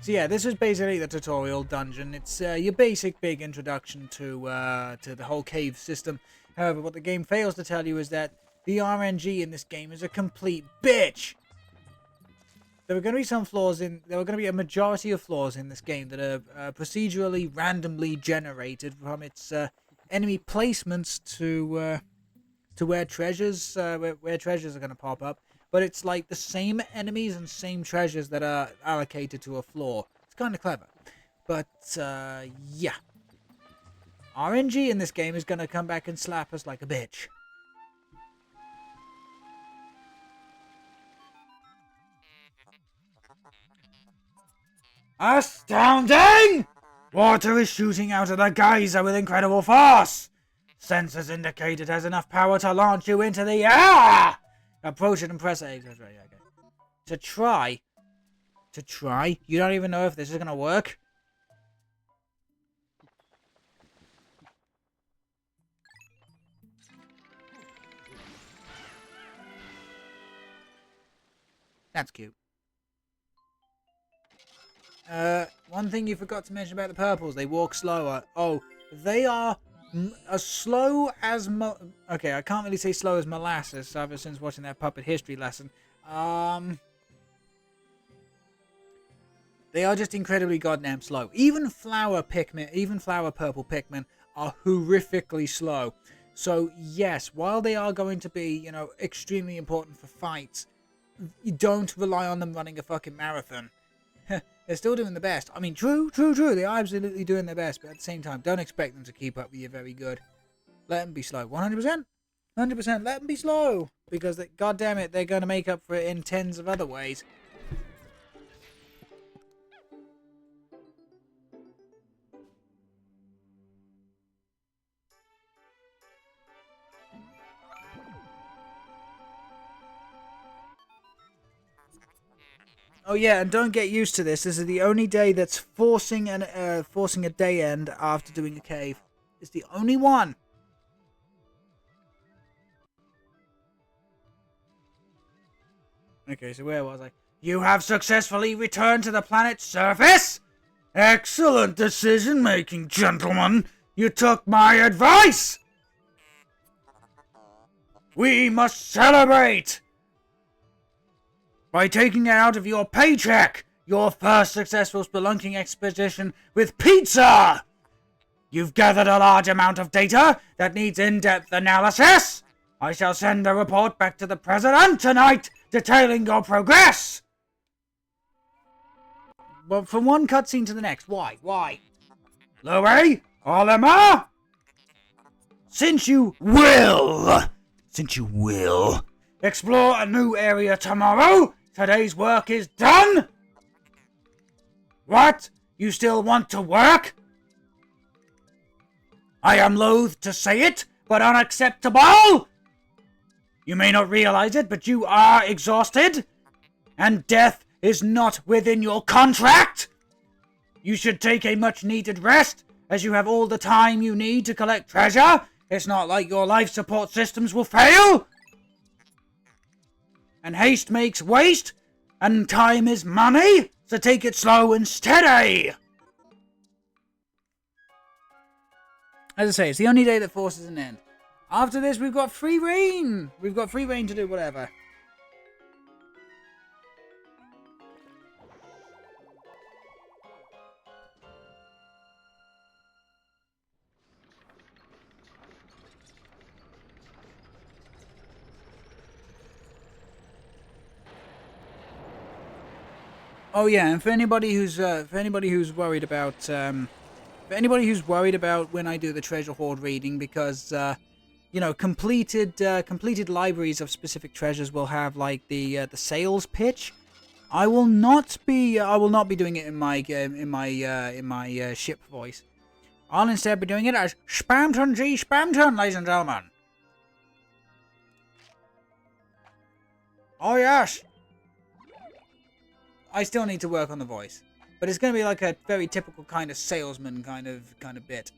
So yeah, this is basically the tutorial dungeon. It's your basic big introduction to the whole cave system. However, what the game fails to tell you is that the RNG in this game is a complete bitch! There are going to be some flaws in... There are going to be a majority of flaws in this game that are procedurally, randomly generated from its enemy placements to where treasures where treasures are going to pop up. But it's like the same enemies and same treasures that are allocated to a floor. It's kind of clever. But, yeah. RNG in this game is going to come back and slap us like a bitch. Astounding! Water is shooting out of the geyser with incredible force. Sensors indicate it has enough power to launch you into the air. Approach it and press A. Okay. To try? You don't even know if this is going to work? That's cute. One thing you forgot to mention about the purples, they walk slower. Oh, they are as slow as okay, I can't really say slow as molasses ever since watching that puppet history lesson. They are just incredibly goddamn slow. Even flower purple Pikmin are horrifically slow. So yes, while they are going to be, you know, extremely important for fights, you don't rely on them running a fucking marathon. They're still doing the best. I mean, true. They are absolutely doing their best, but at the same time, don't expect them to keep up with you very good. Let them be slow. 100%? 100%. Let them be slow. Because, goddammit, they're going to make up for it in tens of other ways. Oh yeah, and don't get used to this. This is the only day that's forcing a day end after doing a cave. It's the only one. Okay, so where was I? You have successfully returned to the planet's surface? Excellent decision making, gentlemen. You took my advice. We must celebrate by taking it out of your paycheck, your first successful spelunking expedition with pizza! You've gathered a large amount of data that needs in-depth analysis. I shall send a report back to the President tonight, detailing your progress! Well, from one cutscene to the next, why? Louie? Olimar? Since you will explore a new area tomorrow, today's work is done? What? You still want to work? I am loath to say it, but unacceptable! You may not realize it, but you are exhausted, and death is not within your contract! You should take a much-needed rest, as you have all the time you need to collect treasure. It's not like your life support systems will fail! And haste makes waste, and time is money, so take it slow and steady! As I say, it's the only day that forces an end. After this, we've got free reign. We've got free reign to do whatever. Oh yeah, and for anybody who's worried about when I do the treasure hoard reading, because you know, completed libraries of specific treasures will have like the sales pitch. I will not be doing it in my ship voice. I'll instead be doing it as Spamton G Spamton, ladies and gentlemen. Oh yes. I still need to work on the voice, but it's going to be like a very typical kind of salesman kind of bit.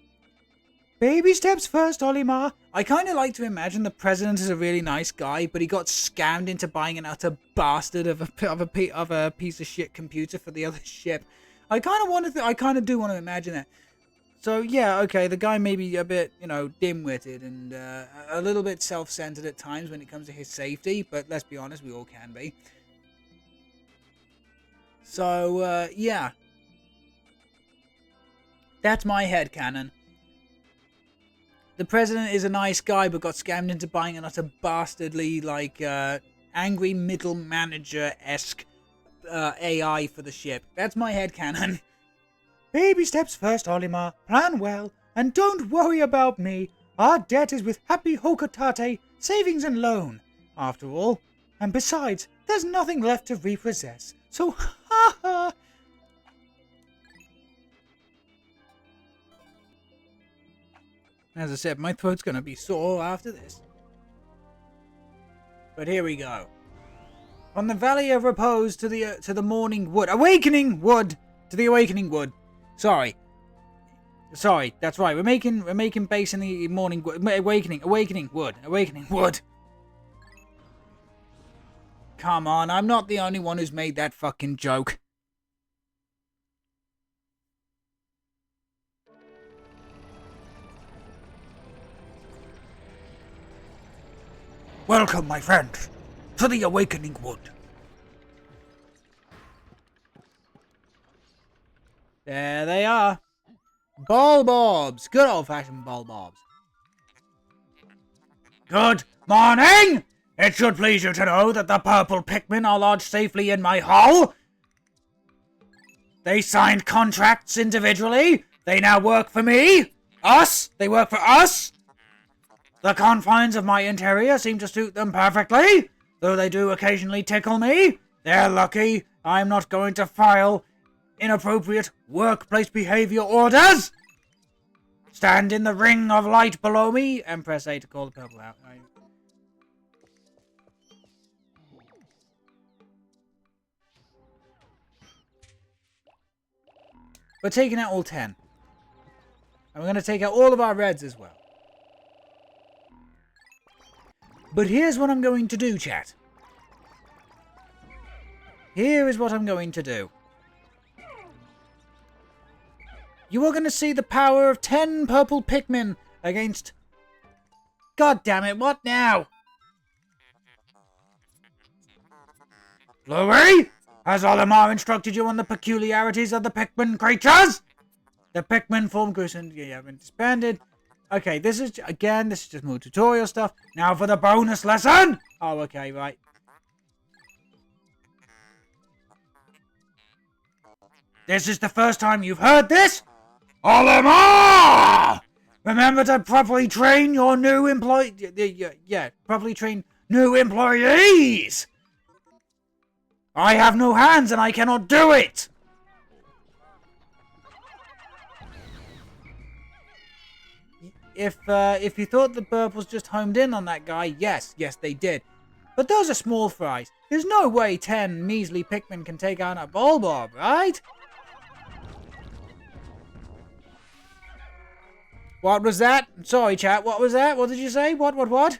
Baby steps first, Olimar. I kind of like to imagine the president is a really nice guy, but he got scammed into buying an utter bastard of a piece of shit computer for the other ship. I kind of do want to imagine that. So yeah, okay, the guy may be a bit, you know, dim-witted and a little bit self-centered at times when it comes to his safety, but let's be honest, we all can be. So, yeah. That's my headcanon. The president is a nice guy, but got scammed into buying an utter bastardly, like, angry middle manager-esque AI for the ship. That's my headcanon. Baby steps first, Olimar. Plan well, and don't worry about me. Our debt is with happy Hocotate, savings and loan, after all. And besides, there's nothing left to repossess. So, ha ha! As I said, my throat's gonna be sore after this. But here we go. From the Valley of Repose to the Morning Wood. Awakening Wood! To the Awakening Wood. Sorry, that's right. We're making base in the Morning Wood. Awakening Wood. Come on, I'm not the only one who's made that fucking joke. Welcome, my friends, to the Awakening Wood. There they are. Bulbobs. Good old-fashioned bulbobs. Good morning! It should please you to know that the purple Pikmin are lodged safely in my hull. They signed contracts individually. They now work for me. Us. They work for us. The confines of my interior seem to suit them perfectly, though they do occasionally tickle me. They're lucky I'm not going to file inappropriate workplace behavior orders. Stand in the ring of light below me and press A to call the purple out. We're taking out all 10. And we're going to take out all of our reds as well. But here's what I'm going to do, chat. Here is what I'm going to do. You are going to see the power of 10 purple Pikmin against... God damn it, what now? Louie? Has Olimar instructed you on the peculiarities of the Pikmin creatures? The Pikmin form groups and have been disbanded. Okay, this is just more tutorial stuff. Now for the bonus lesson! Oh, okay, right. This is the first time you've heard this? Olimar! Remember to properly train your new properly train new employees! I have no hands and I cannot do it! If you thought the burp was just homed in on that guy, yes, they did. But those are small fries. There's no way 10 measly Pikmin can take on a Bulbob, right? What was that? Sorry, chat, what was that? What did you say? What?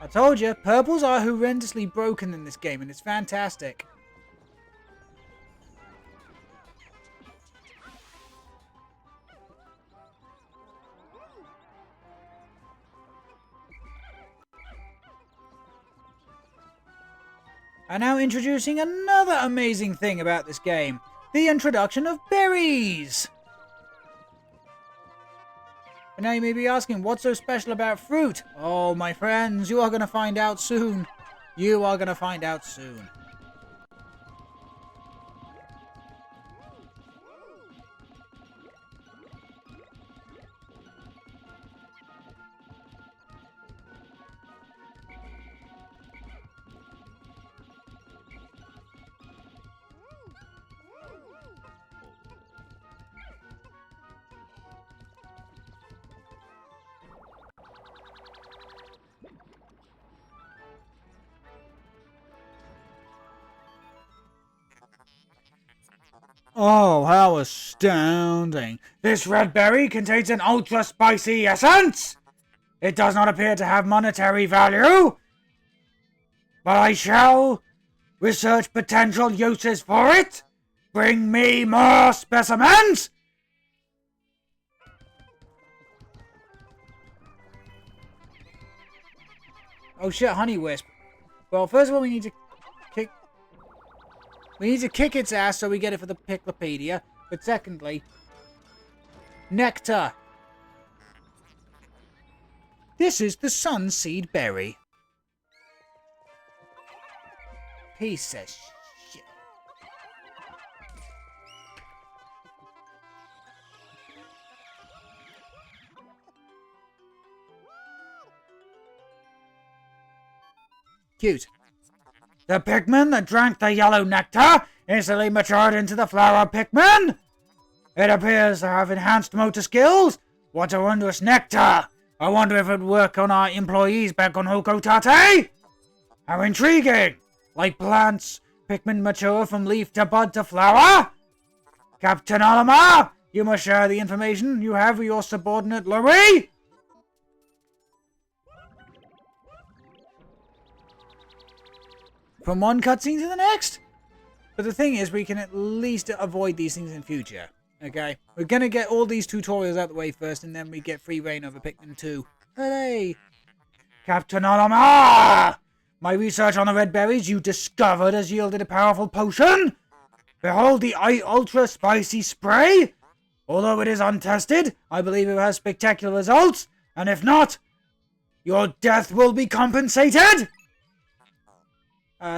I told you, purples are horrendously broken in this game, and it's fantastic. And now introducing another amazing thing about this game. The introduction of berries! And now you may be asking, what's so special about fruit? Oh, my friends, you are going to find out soon. You are going to find out soon. Oh, how astounding. This red berry contains an ultra spicy essence. It does not appear to have monetary value, but I shall research potential uses for it. Bring me more specimens. Oh shit, honey wisp. Well, first of all, we need to kick its ass so we get it for the Piklopedia. But secondly, nectar. This is the sunseed berry. Piece of shit. Cute. The Pikmin that drank the yellow nectar instantly matured into the flower Pikmin. It appears to have enhanced motor skills. What a wondrous nectar! I wonder if it would work on our employees back on Hocotate. How intriguing! Like plants, Pikmin mature from leaf to bud to flower. Captain Olimar, you must share the information you have with your subordinate Louie. From one cutscene to the next? But the thing is, we can at least avoid these things in future. Okay? We're gonna get all these tutorials out the way first, and then we get free reign over Pikmin 2. Hooray! Captain Olimar! My research on the red berries you discovered has yielded a powerful potion. Behold the ultra spicy spray. Although it is untested, I believe it has spectacular results. And if not, your death will be compensated.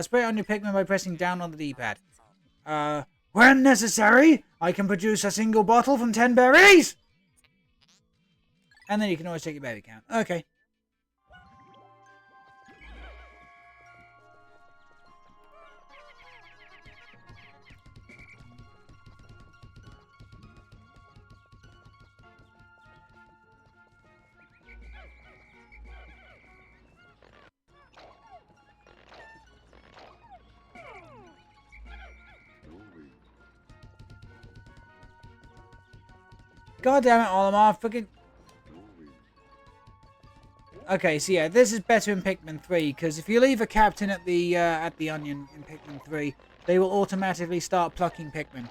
Spray it on your Pikmin by pressing down on the D-pad. When necessary, I can produce a single bottle from 10 berries. And then you can always take your berry count. Okay. God damn it, Olimar, freaking... Okay, so yeah, this is better in Pikmin 3, because if you leave a captain at the onion in Pikmin 3, they will automatically start plucking Pikmin.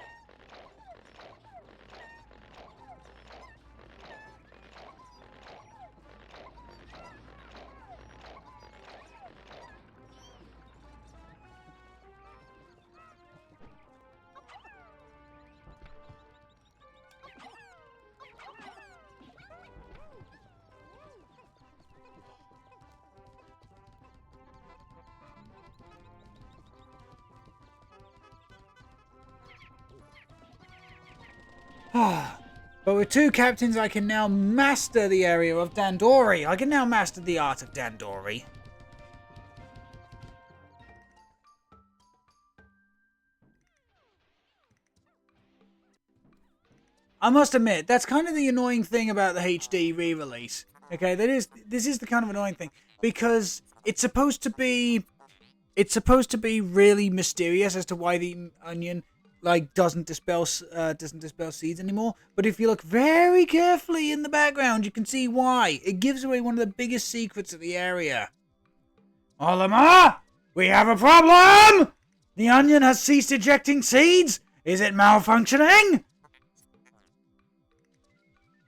But with 2 captains, I can now master the area of Dandori. I can now master the art of Dandori. I must admit, that's kind of the annoying thing about the HD re-release. Okay, this is the kind of annoying thing, because it's supposed to be really mysterious as to why the onion doesn't dispel seeds anymore. But if you look very carefully in the background, you can see why. It gives away one of the biggest secrets of the area. Olimar, we have a problem! The onion has ceased ejecting seeds? Is it malfunctioning?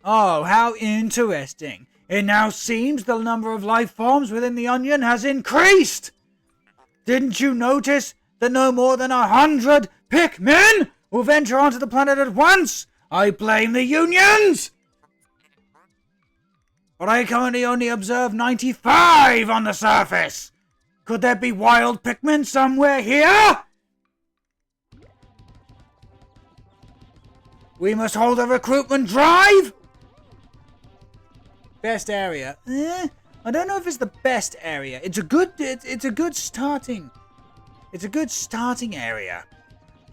Oh, how interesting. It now seems the number of life forms within the onion has increased! Didn't you notice that no more than 100 Pikmin will venture onto the planet at once? I blame the unions! But I currently only observe 95 on the surface! Could there be wild Pikmin somewhere here? We must hold a recruitment drive? Best area? I don't know if it's the best area. It's a good starting. It's a good starting area.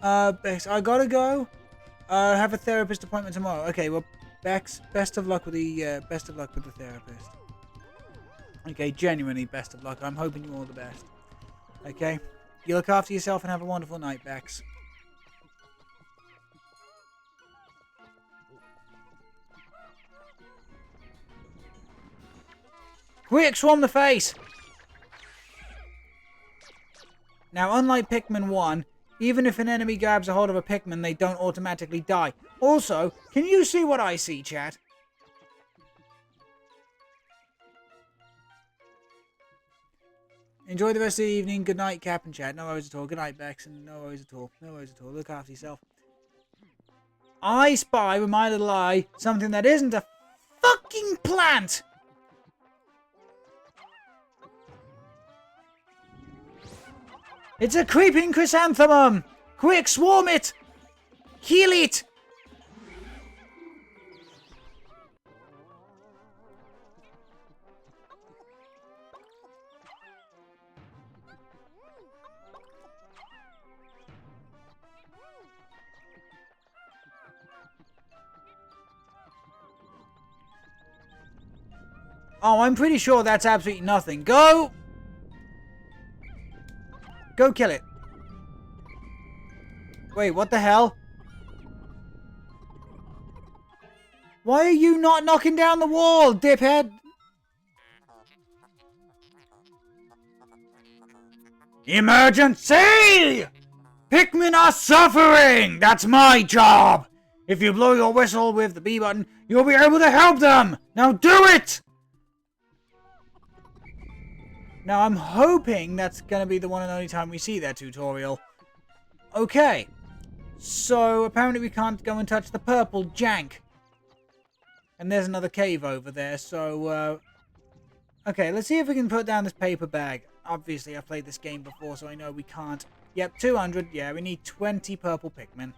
Bex, I gotta go. Have a therapist appointment tomorrow. Okay, well, Bex, best of luck with the therapist. Okay, genuinely best of luck. I'm hoping you all the best. Okay, you look after yourself and have a wonderful night, Bex. Quick, swarm the face! Now, unlike Pikmin 1, even if an enemy grabs a hold of a Pikmin, they don't automatically die. Also, can you see what I see, chat? Enjoy the rest of the evening. Good night, Cap and chat. No worries at all. Good night, Bex, and no worries at all. No worries at all. Look after yourself. I spy with my little eye something that isn't a fucking plant! It's a creeping chrysanthemum! Quick, swarm it! Kill it! Oh, I'm pretty sure that's absolutely nothing. Go! Go kill it. Wait, what the hell? Why are you not knocking down the wall, diphead? Emergency! Pikmin are suffering! That's my job! If you blow your whistle with the B button, you'll be able to help them! Now do it! Now, I'm hoping that's going to be the one and only time we see that tutorial. Okay. So, apparently we can't go and touch the purple jank. And there's another cave over there, so, okay, let's see if we can put down this paper bag. Obviously, I've played this game before, so I know we can't. Yep, 200. Yeah, we need 20 purple Pikmin.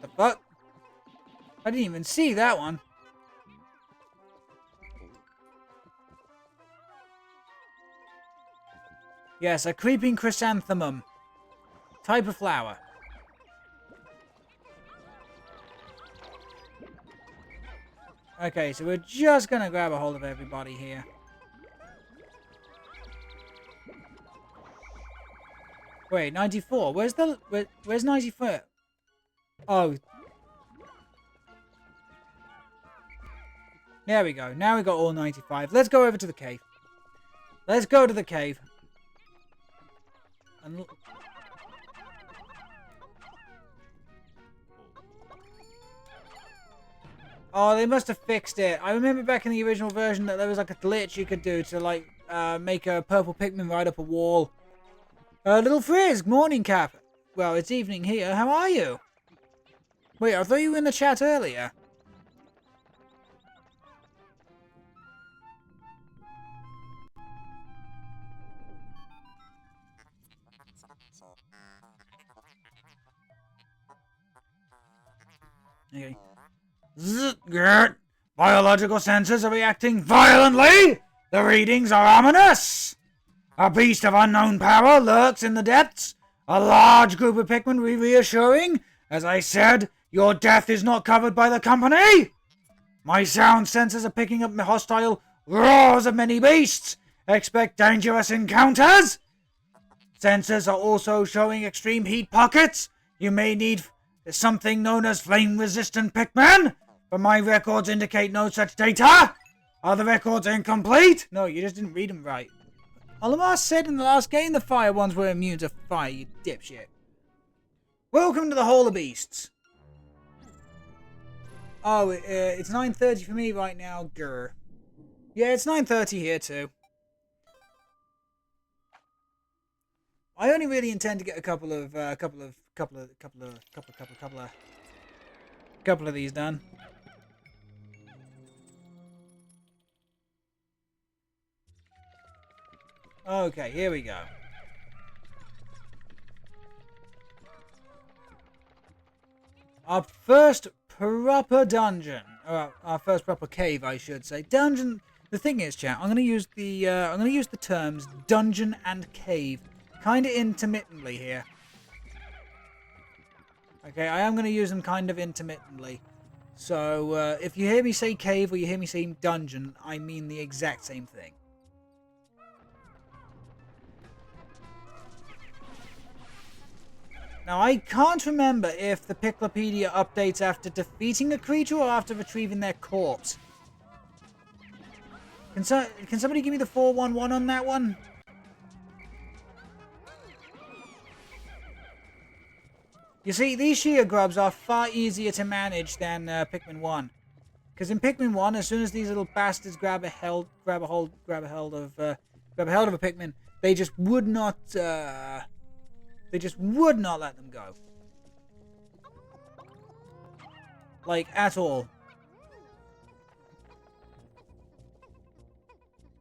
The fuck? I didn't even see that one. Yes, a creeping chrysanthemum. Type of flower. Okay, so we're just gonna grab a hold of everybody here. Wait, 94. Where's 94? Oh. There we go. Now we got all 95. Let's go over to the cave. Let's go to the cave. And oh, they must have fixed it. I remember back in the original version that there was like a glitch you could do to like make a purple Pikmin ride up a wall. Little Frizz, morning, Cap. Well, it's evening here. How are you? Wait, I thought you were in the chat earlier. Okay. Biological sensors are reacting violently! The readings are ominous! A beast of unknown power lurks in the depths. A large group of Pikmin reassuring. As I said, your death is not covered by the company! My sound sensors are picking up hostile roars of many beasts. Expect dangerous encounters. Sensors are also showing extreme heat pockets. You may need something known as flame-resistant Pikmin, but my records indicate no such data. Are the records incomplete? No, you just didn't read them right. Olimar said in the last game the fire ones were immune to fire, you dipshit. Welcome to the Hall of Beasts. Oh, it's 9:30 for me right now. Grr. Yeah, it's 9:30 here too. I only really intend to get a couple of these done. Okay, here we go. Our first proper dungeon, or our first proper cave, I should say. Dungeon. The thing is, chat, I'm gonna use the terms dungeon and cave kind of intermittently here. Okay, I am gonna use them kind of intermittently. So if you hear me say cave or you hear me say dungeon, I mean the exact same thing. Now, I can't remember if the Piklopedia updates after defeating a creature or after retrieving their corpse. Can somebody give me the 411 on that one? You see, these sheer grubs are far easier to manage than Pikmin 1. Because in Pikmin 1, as soon as these little bastards grab a hold of a Pikmin, they just would not let them go. Like, at all.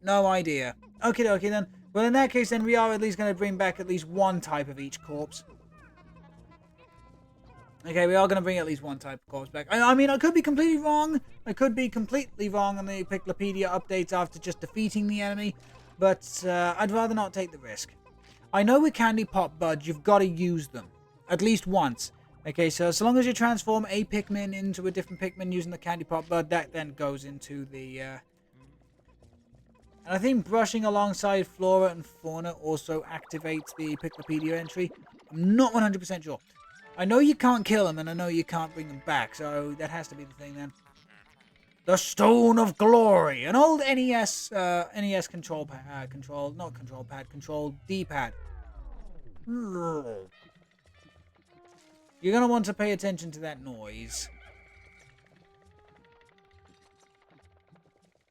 No idea. Okay, then. Well, in that case, then we are at least going to bring back at least one type of each corpse. Okay, we are going to bring at least one type of corpse back. I mean, I could be completely wrong. I could be completely wrong on the Piklopedia updates after just defeating the enemy. But I'd rather not take the risk. I know with Candy Pop Buds, you've got to use them. At least once. Okay, so long as you transform a Pikmin into a different Pikmin using the Candy Pop Bud, that then goes into the... And I think brushing alongside flora and fauna also activates the Piklopedia entry. I'm not 100% sure. I know you can't kill them, and I know you can't bring them back, so that has to be the thing then. The Stone of Glory, an old NES control D-pad. You're gonna want to pay attention to that noise.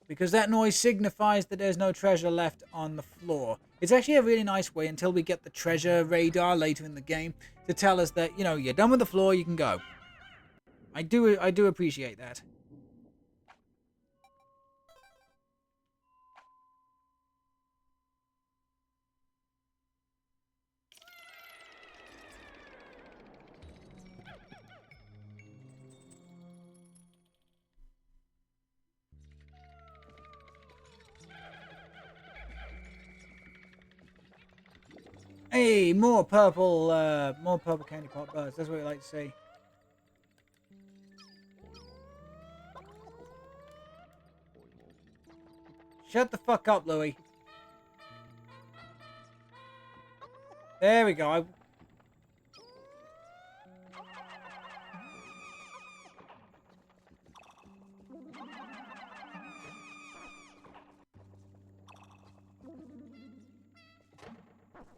Because that noise signifies that there's no treasure left on the floor. It's actually a really nice way until we get the treasure radar later in the game to tell us that, you know, you're done with the floor, you can go. I do appreciate that. Hey, more purple candy pop birds. That's what we like to see. Shut the fuck up, Louie. There we go.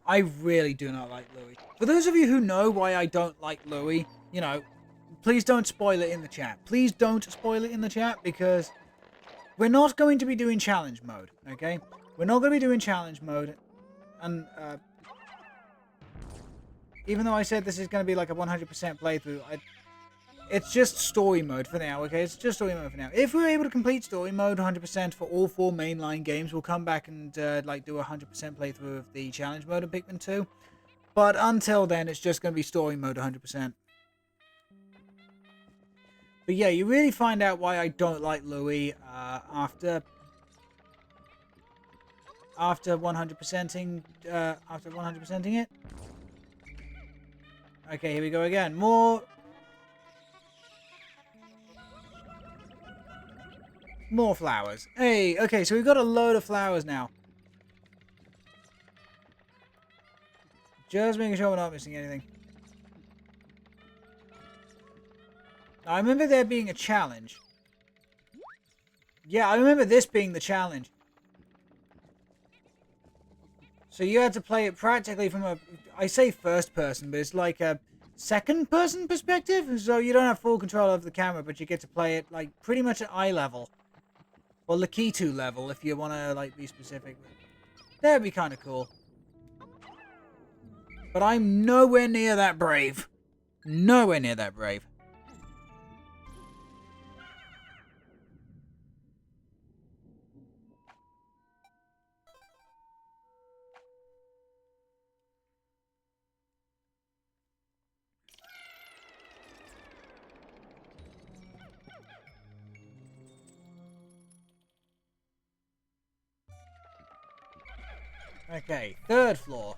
I really do not like Louie. For those of you who know why I don't like Louie, you know, please don't spoil it in the chat. Please don't spoil it in the chat because we're not going to be doing challenge mode, okay? We're not going to be doing challenge mode. And even though I said this is going to be like a 100% playthrough, it's just story mode for now, okay? It's just story mode for now. If we're able to complete story mode 100% for all 4 mainline games, we'll come back and like do a 100% playthrough of the challenge mode of Pikmin 2. But until then, it's just going to be story mode 100%. But yeah, you really find out why I don't like Louie after 100%ing it. Okay, here we go again. More flowers. Hey, okay, so we've got a load of flowers now. Just making sure we're not missing anything. I remember there being a challenge. Yeah, I remember this being the challenge. So you had to play it practically from a... I say first person, but it's like a second person perspective. So you don't have full control over the camera, but you get to play it like pretty much at eye level. Or Lakitu level, if you want to like be specific. That'd be kind of cool. But I'm nowhere near that brave. Nowhere near that brave. Okay, third floor.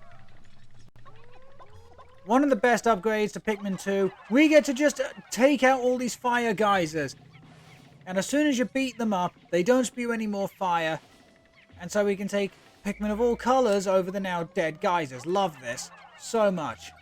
One of the best upgrades to Pikmin 2. We get to just take out all these fire geysers. And as soon as you beat them up, they don't spew any more fire. And so we can take Pikmin of all colors over the now dead geysers. Love this so much.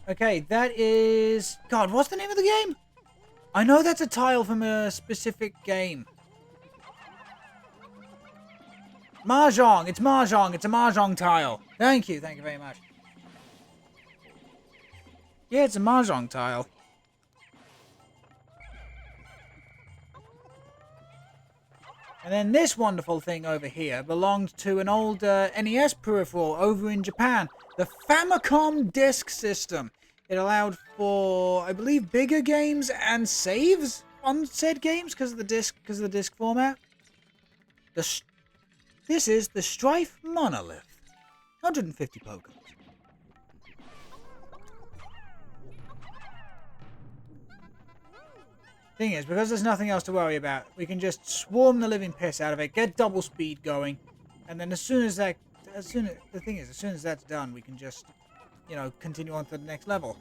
Okay, that is... God, what's the name of the game? I know that's a tile from a specific game. Mahjong. It's Mahjong. It's a Mahjong tile. Thank you. Thank you very much. Yeah, it's a Mahjong tile. And then this wonderful thing over here belonged to an old NES peripheral over in Japan. The Famicom Disk System. It allowed for, I believe, bigger games and saves on said games because of the disc format. This is the Strife Monolith. 150 Pokos. Thing is, because there's nothing else to worry about, we can just swarm the living piss out of it, get double speed going, and then as soon as that's done, we can just, you know, continue on to the next level.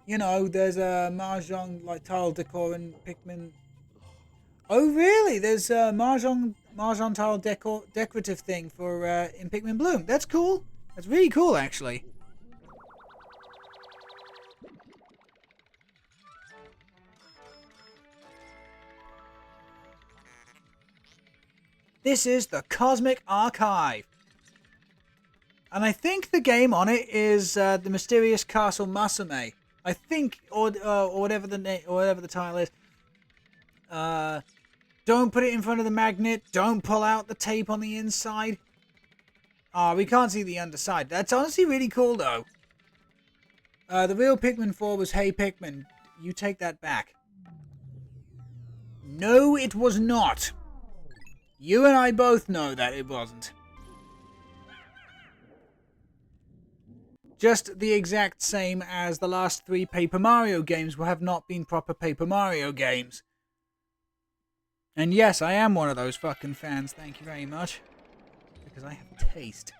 You know, there's a Mahjong like tile decor in Pikmin. Oh really? There's a Mahjong tile decorative thing for in Pikmin Bloom. That's cool. That's really cool, actually. This is the Cosmic Archive. And I think the game on it is the Mysterious Castle Masame. I think, or whatever the title is. Don't put it in front of the magnet. Don't pull out the tape on the inside. We can't see the underside. That's honestly really cool, though. The real Pikmin 4 was Hey Pikmin. You take that back. No, it was not. You and I both know that it wasn't. Just the exact same as the last 3 Paper Mario games have not been proper Paper Mario games. And yes, I am one of those fucking fans, thank you very much. Because I have taste.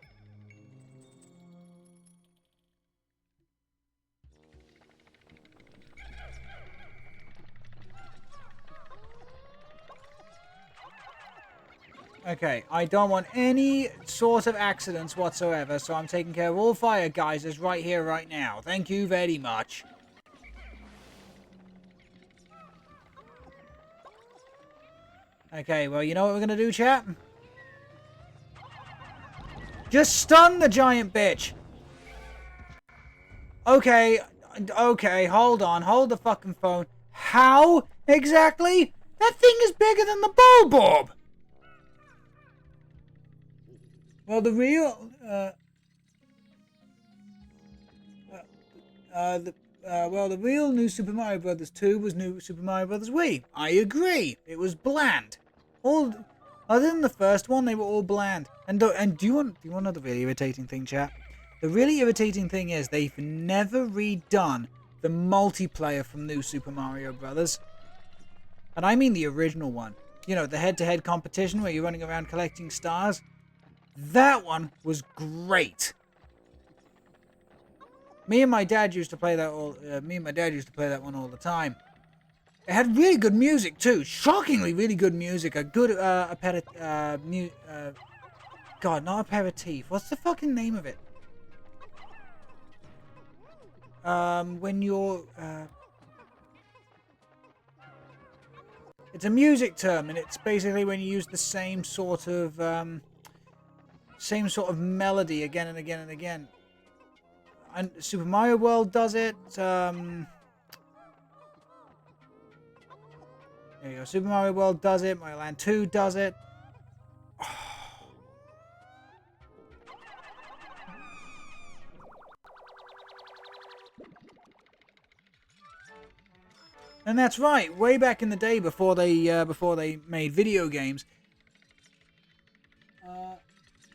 Okay, I don't want any sort of accidents whatsoever, so I'm taking care of all fire geysers right here, right now. Thank you very much. Okay, well, you know what we're gonna do, chat? Just stun the giant bitch! Okay, hold on, hold the fucking phone. How exactly? That thing is bigger than the Bulborb! Well, the real, the real New Super Mario Bros. 2 was New Super Mario Bros. Wii. I agree. It was bland. Other than the first one, they were all bland. And do you want to know the really irritating thing, chat? The really irritating thing is they've never redone the multiplayer from New Super Mario Bros. And I mean the original one. You know, the head-to-head competition where you're running around collecting stars. That one was great. Me and my dad used to play that one all the time. It had really good music too. Shockingly, really good music. A good God, not aperitif. What's the fucking name of it? When you're it's a music term, and it's basically when you use the same sort of melody again and again and again. And Super Mario World does it. There you go. Super Mario World does it. Mario Land 2 does it. And that's right. Way back in the day, before they made video games.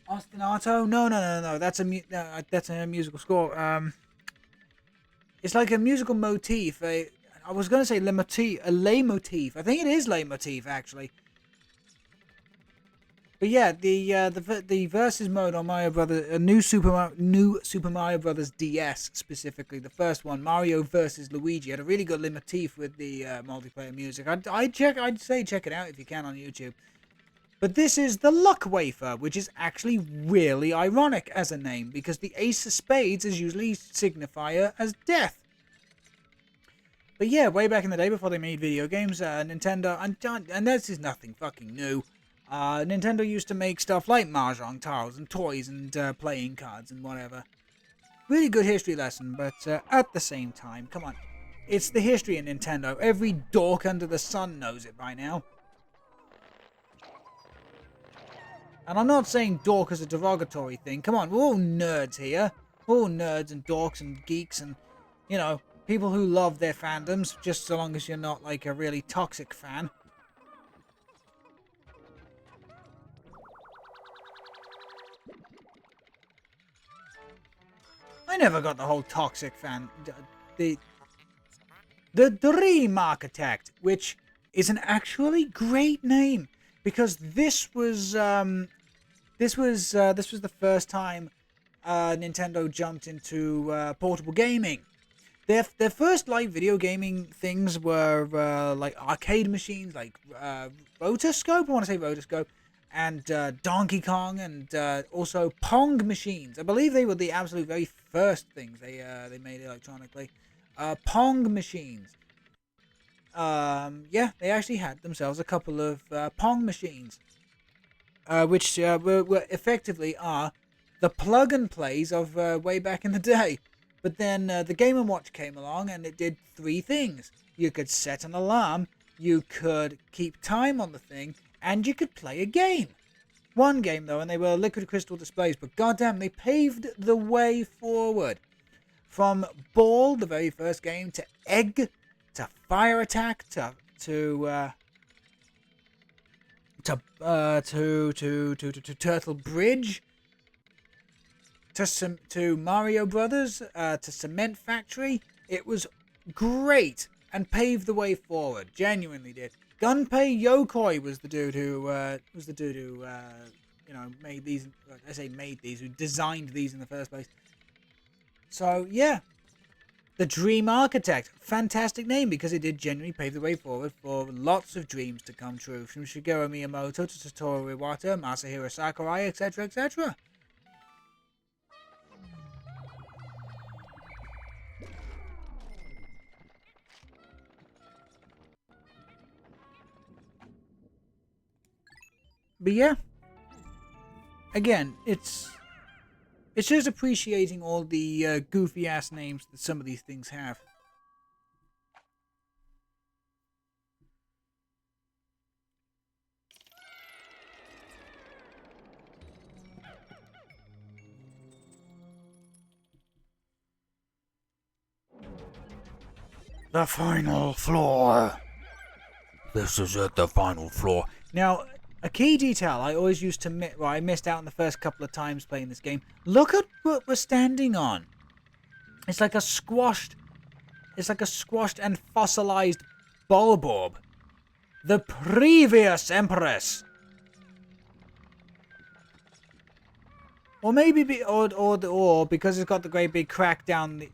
Ostinato? No. That's a musical score. It's like a musical motif. I was going to say a leitmotif. I think it is leitmotif, actually. But yeah, the versus mode on Mario Brothers, new Super Mario Brothers DS specifically, the first one, Mario versus Luigi, had a really good leitmotif with the multiplayer music. I'd say check it out if you can on YouTube. But this is the Luck Wafer, which is actually really ironic as a name, because the Ace of Spades is usually signifier as death. But yeah, way back in the day, before they made video games, Nintendo, and this is nothing fucking new, Nintendo used to make stuff like mahjong tiles and toys and playing cards and whatever. Really good history lesson, but at the same time, come on. It's the history of Nintendo. Every dork under the sun knows it by now. And I'm not saying dork as a derogatory thing. Come on, we're all nerds here. We're all nerds and dorks and geeks and, you know, people who love their fandoms, just so long as you're not like a really toxic fan. I never got the whole toxic fan. The Dream Architect, which is an actually great name, because this was the first time Nintendo jumped into portable gaming. Their first live video gaming things were like arcade machines, like Rotoscope. I want to say Rotoscope. And Donkey Kong, and also Pong machines. I believe they were the absolute very first things they made electronically. Pong machines. Yeah, they actually had themselves a couple of Pong machines, which were effectively are the plug and plays of way back in the day. But then the Game & Watch came along, and it did three things. You could set an alarm, you could keep time on the thing, and you could play a game. One game, though, and they were liquid crystal displays, but goddamn, they paved the way forward. From Ball, the very first game, to Egg, to Fire Attack, to Turtle Bridge, to Mario Brothers, to Cement Factory. It was great and paved the way forward. Genuinely did. Gunpei Yokoi was the dude who made these. I say made these, who designed these in the first place. So yeah, the Dream Architect, fantastic name, because it did genuinely pave the way forward for lots of dreams to come true, from Shigeru Miyamoto to Satoru Iwata, Masahiro Sakurai, etc., etc. But yeah, again, it's just appreciating all the goofy ass names that some of these things have. The final floor. This is it, the final floor. Now, a key detail I always used to I missed out on the first couple of times playing this game. Look at what we're standing on. It's like a squashed and fossilized bulborb. The previous Empress. Or maybe or because it's got the great big crack down the...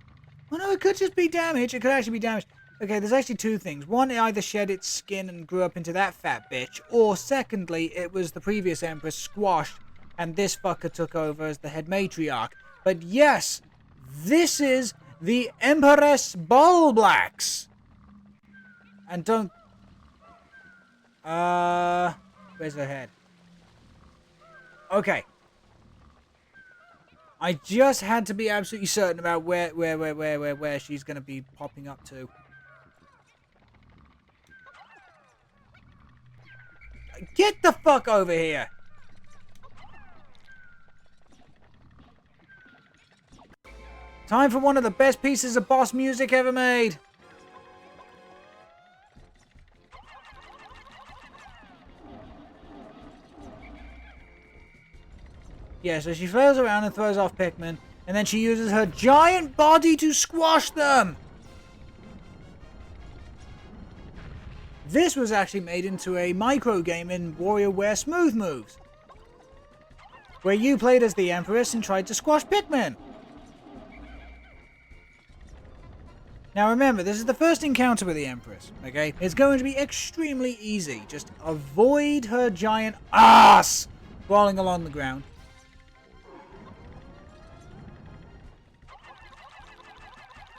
Oh no, it could just be damage. It could actually be damage. Okay, there's actually two things. One, it either shed its skin and grew up into that fat bitch. Or secondly, it was the previous Empress squashed and this fucker took over as the head matriarch. But yes, this is the Empress Ballblacks. And don't... where's her head? Okay. I just had to be absolutely certain about where she's going to be popping up to. Get the fuck over here! Time for one of the best pieces of boss music ever made! Yeah, so she flails around and throws off Pikmin, and then she uses her giant body to squash them! This was actually made into a micro game in WarioWare Smooth Moves, where you played as the Empress and tried to squash Pikmin. Now remember, this is the first encounter with the Empress, okay? It's going to be extremely easy. Just avoid her giant ass crawling along the ground.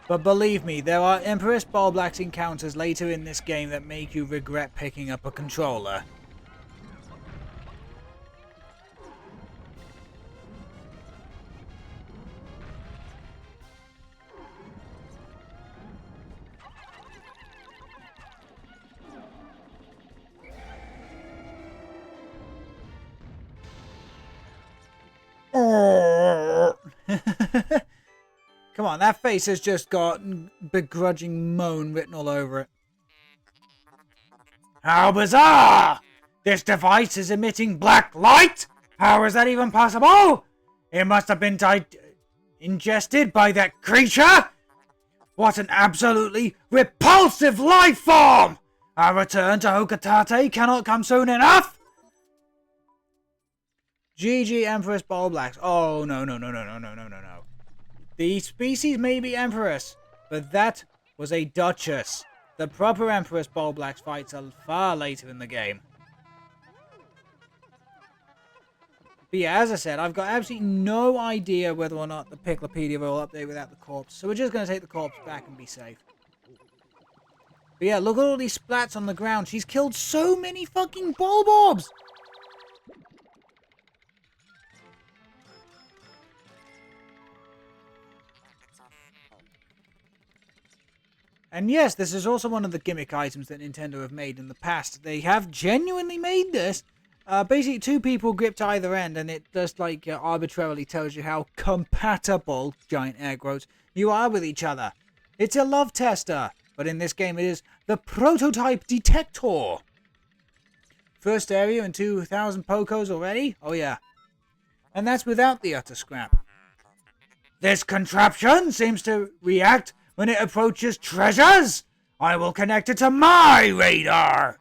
But believe me, there are Empress Ballblacks encounters later in this game that make you regret picking up a controller. Come on, that face has just got begrudging moan written all over it. How bizarre! This device is emitting black light? How is that even possible? It must have been ingested by that creature? What an absolutely repulsive life form! Our return to Hocotate cannot come soon enough! GG Empress Ballblacks. Oh, no. The species may be Empress, but that was a Duchess. The proper Empress Ballblacks fights are far later in the game. But yeah, as I said, I've got absolutely no idea whether or not the Piclopedia will update without the corpse, so we're just going to take the corpse back and be safe. But yeah, look at all these splats on the ground. She's killed so many fucking Ballbobs! And yes, this is also one of the gimmick items that Nintendo have made in the past. They have genuinely made this. Basically, two people gripped either end, and it just arbitrarily tells you how compatible, giant air quotes, you are with each other. It's a love tester, but in this game it is the prototype detector. First area and 2,000 Pokos already? Oh yeah. And that's without the utter scrap. This contraption seems to react when it approaches treasures. I will connect it to my radar.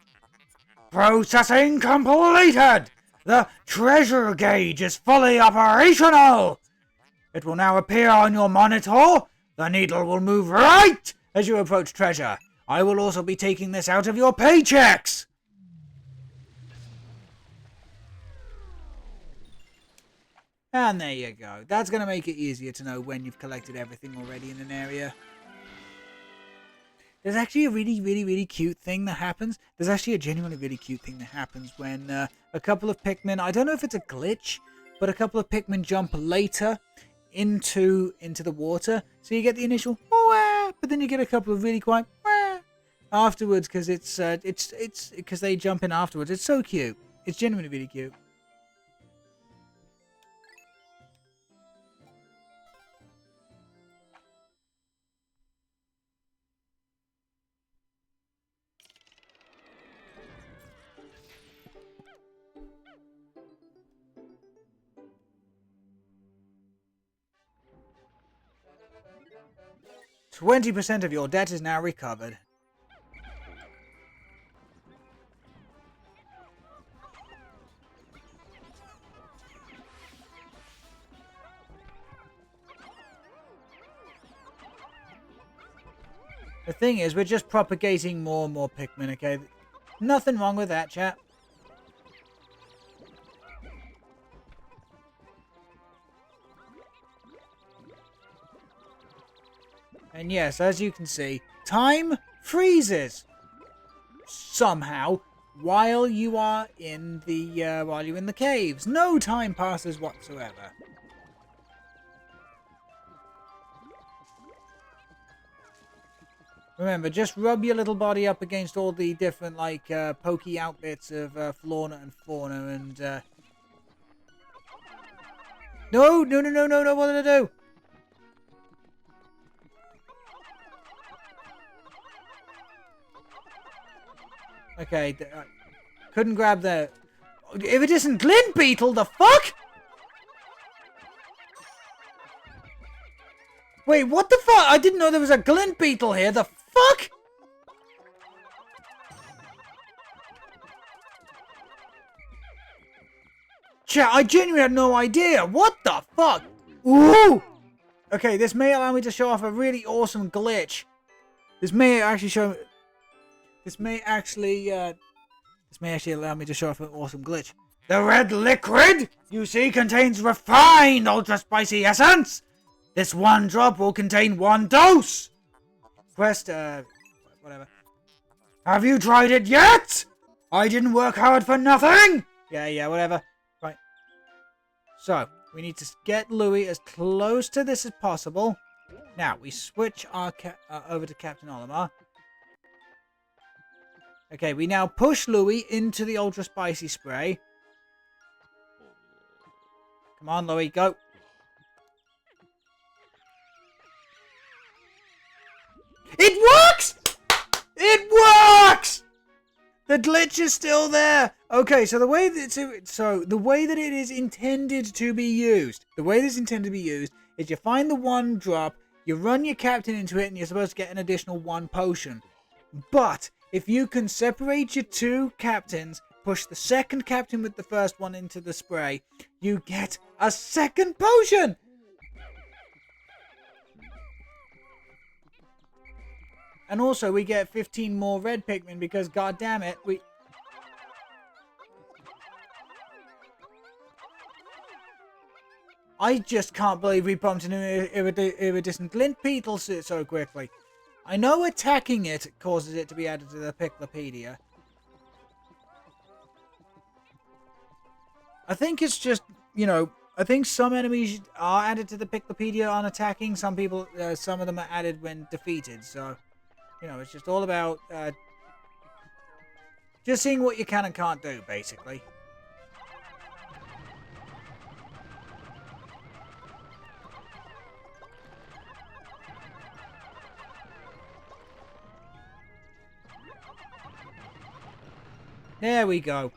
Processing completed. The treasure gauge is fully operational. It will now appear on your monitor. The needle will move right as you approach treasure. I will also be taking this out of your paychecks. And there you go. That's going to make it easier to know when you've collected everything already in an area. There's actually a really cute thing that happens. There's actually a genuinely really cute thing that happens when a couple of Pikmin, I don't know if it's a glitch, but a couple of Pikmin jump later into the water. So you get the initial wah, but then you get a couple of really quiet wah afterwards because it's because they jump in afterwards. It's so cute. It's genuinely really cute. %20 of your debt is now recovered. The thing is, we're just propagating more and more Pikmin, okay? Nothing wrong with that, chat. And yes, as you can see, time freezes somehow while you are in the caves. No time passes whatsoever. Remember, just rub your little body up against all the different, like, pokey outbits of Flora and Fauna, and, No, no, no, no, no, no, what did I do? Okay, couldn't grab the... Iridescent glint beetle, the fuck? Wait, what the fuck? I didn't know there was a glint beetle here, the fuck? Chat, I genuinely had no idea. What the fuck? Ooh! Okay, this may allow me to show off a really awesome glitch. This may actually allow me to show off an awesome glitch. The red liquid, you see, contains refined ultra spicy essence. This one drop will contain 1 dose. Quest, whatever. Have you tried it yet? I didn't work hard for nothing. Yeah, whatever. Right. So, we need to get Louie as close to this as possible. Now, we switch our over to Captain Olimar. Okay, we now push Louie into the ultra spicy spray. Come on, Louie, go. It works! It works! The glitch is still there. Okay, so the way that it is intended to be used, is you find the 1 drop, you run your captain into it, and you're supposed to get an additional 1 potion. But if you can separate your 2 captains, push the 2nd captain with the 1st one into the spray, you get a 2nd potion! And also, we get 15 more red Pikmin because, god damn it, I just can't believe we bumped into iridescent glint beetle so quickly. I know attacking it causes it to be added to the Piklopedia. I think it's just, I think some enemies are added to the Piklopedia on attacking. Some of them are added when defeated, so... it's just all about just seeing what you can and can't do, basically. There we go.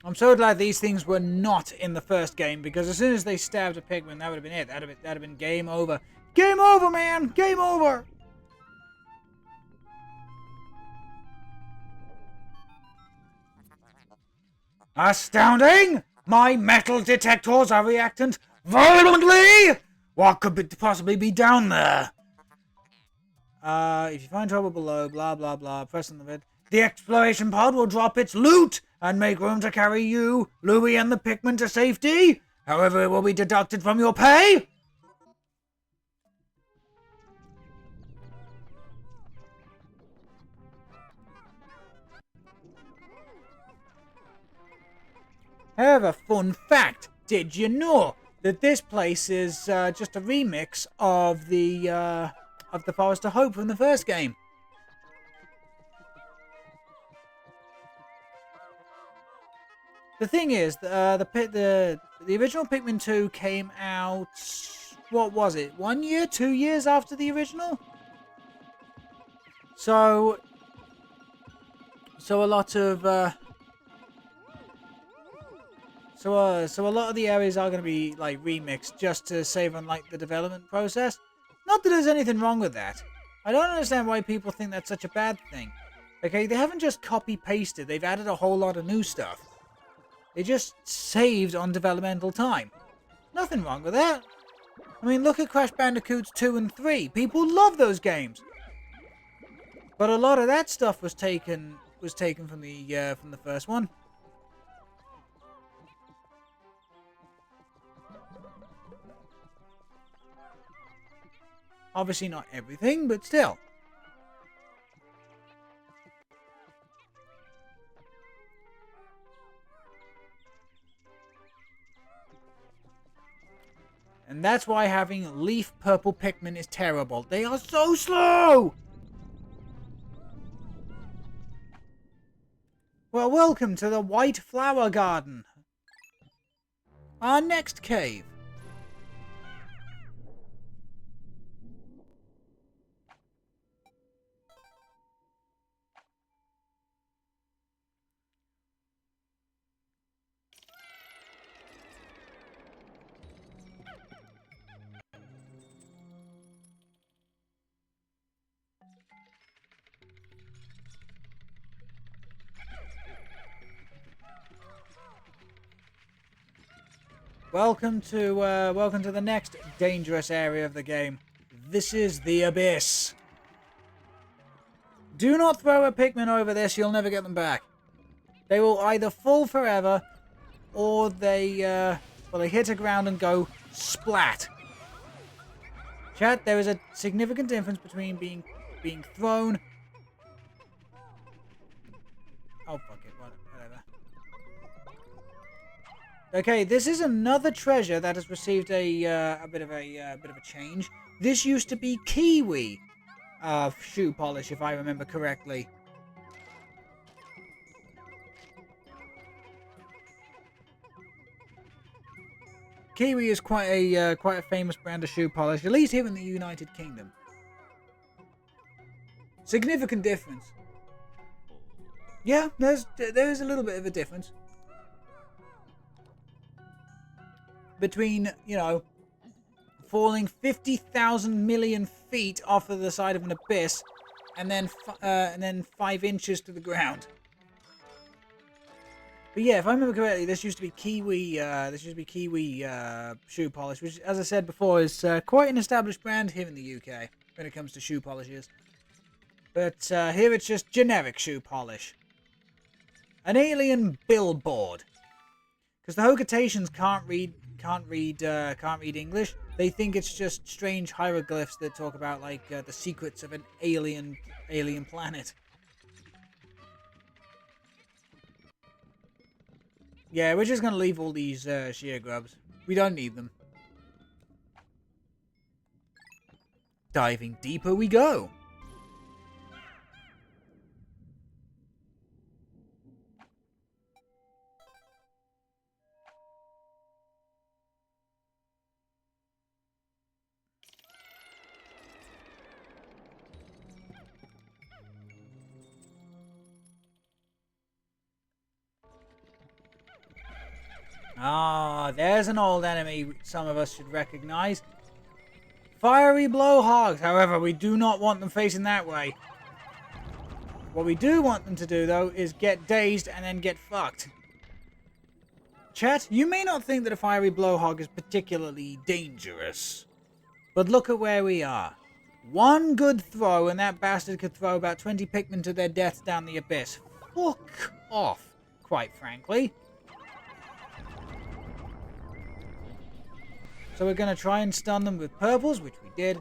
I'm so glad these things were not in the first game, because as soon as they stabbed a Pikmin, that would have been it. That'd have been game over. Game over, man! Game over! Astounding! My metal detectors are reactant violently! What could possibly be down there? If you find trouble below, blah blah blah, press on the bed. The exploration pod will drop its loot and make room to carry you, Louie, and the Pikmin to safety. However, it will be deducted from your pay. However, fun fact, did you know that this place is just a remix of the Forest of Hope from the first game? The thing is, the original Pikmin 2 came out, what was it, 1 year, 2 years after the original? So a lot of so a lot of the areas are going to be like remixed just to save on like the development process. Not that there's anything wrong with that. I don't understand why people think that's such a bad thing. Okay, they haven't just copy pasted; they've added a whole lot of new stuff. They just saved on developmental time. Nothing wrong with that. I mean, look at Crash Bandicoots 2 and 3. People love those games. But a lot of that stuff was taken from the first one. Obviously not everything, but still. And that's why having leaf purple Pikmin is terrible. They are so slow! Well, welcome to the White Flower Garden. Our next cave. Welcome to the next dangerous area of the game. This is the Abyss. Do not throw a Pikmin over this, you'll never get them back. They will either fall forever, or they hit the ground and go splat. Chat, there is a significant difference between being thrown... Oh, fuck it, whatever. Okay, this is another treasure that has received a bit of a change. This used to be kiwi shoe polish, if I remember correctly. Kiwi is quite a famous brand of shoe polish, at least here in the United Kingdom. Significant difference. Yeah, there is a little bit of a difference between, you know, falling 50,000 million feet off of the side of an abyss and then 5 inches to the ground. But yeah, if I remember correctly, this used to be kiwi. Shoe polish, which, as I said before, is quite an established brand here in the UK when it comes to shoe polishes. But here it's just generic shoe polish. An alien billboard, because the Hocotatians can't read English. They think it's just strange hieroglyphs that talk about like the secrets of an alien planet. Yeah, we're just gonna leave all these sheer grubs. We don't need them. Diving deeper we go. Ah, there's an old enemy some of us should recognize. Fiery blowhogs. However, we do not want them facing that way. What we do want them to do, though, is get dazed and then get fucked. Chat, you may not think that a fiery blowhog is particularly dangerous, but look at where we are. One good throw and that bastard could throw about 20 Pikmin to their death down the abyss. Fuck off, quite frankly. So we're going to try and stun them with purples, which we did.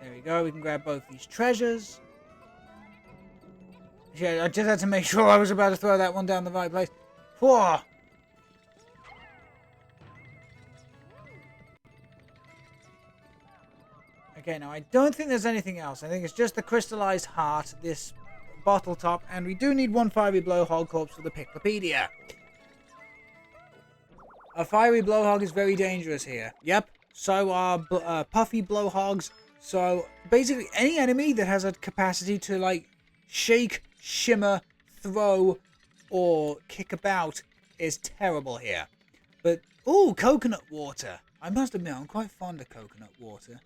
There we go, we can grab both these treasures. Yeah, I just had to make sure I was about to throw that one down the right place. Whoa! Okay, now I don't think there's anything else. I think it's just the crystallized heart, this bottle top, and we do need one fiery blowhog corpse for the Piklopedia. A fiery blowhog is very dangerous here. Yep, so are puffy blowhogs. So basically any enemy that has a capacity to like shake, shimmer, throw, or kick about is terrible here. But, ooh, coconut water. I must admit, I'm quite fond of coconut water.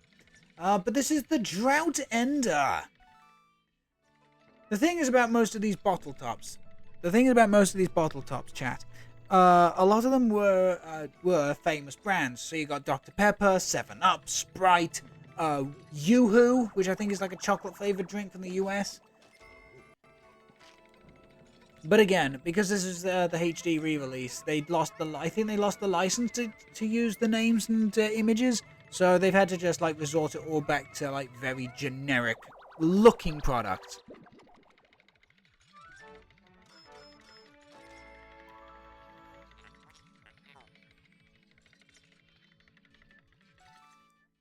But this is the Drought Ender. The thing is about most of these bottle tops. Chat. A lot of them were famous brands. So you got Dr. Pepper, 7-Up, Sprite, Yoo-Hoo, which I think is like a chocolate-flavored drink from the US. But again, because this is the HD re-release, I think they lost the license to use the names and images. So they've had to just like resort it all back to like very generic looking products.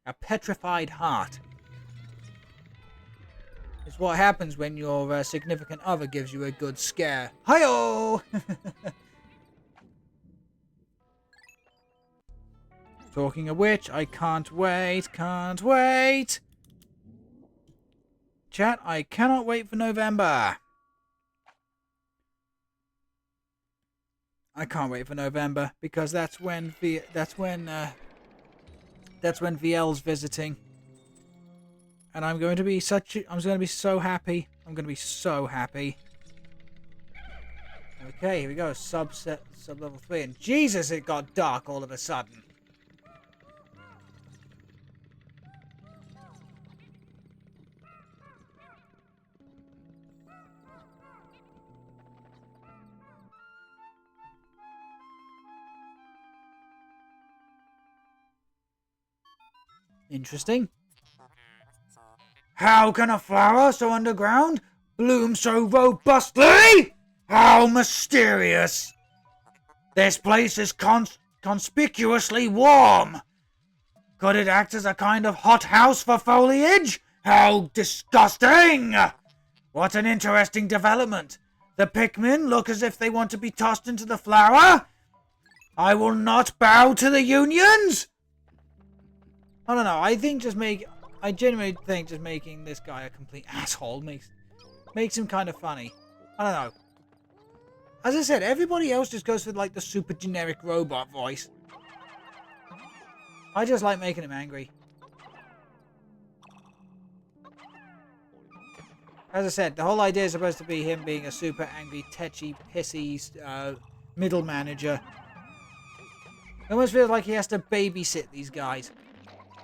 A petrified heart. It's what happens when your significant other gives you a good scare. Hi-oh! Talking of which, I can't wait. Chat, I cannot wait for November. I can't wait for November because that's when VL's visiting. And I'm going to be so happy. Okay, here we go. Sub level 3. And Jesus, it got dark all of a sudden. Interesting. How can a flower so underground bloom so robustly? How mysterious! This place is conspicuously warm. Could it act as a kind of hothouse for foliage? How disgusting! What an interesting development. The Pikmin look as if they want to be tossed into the flower. I will not bow to the unions. I don't know. I genuinely think just making this guy a complete asshole makes him kind of funny. I don't know. As I said, everybody else just goes for like the super generic robot voice. I just like making him angry. As I said, the whole idea is supposed to be him being a super angry, tetchy, pissy middle manager. It almost feels like he has to babysit these guys.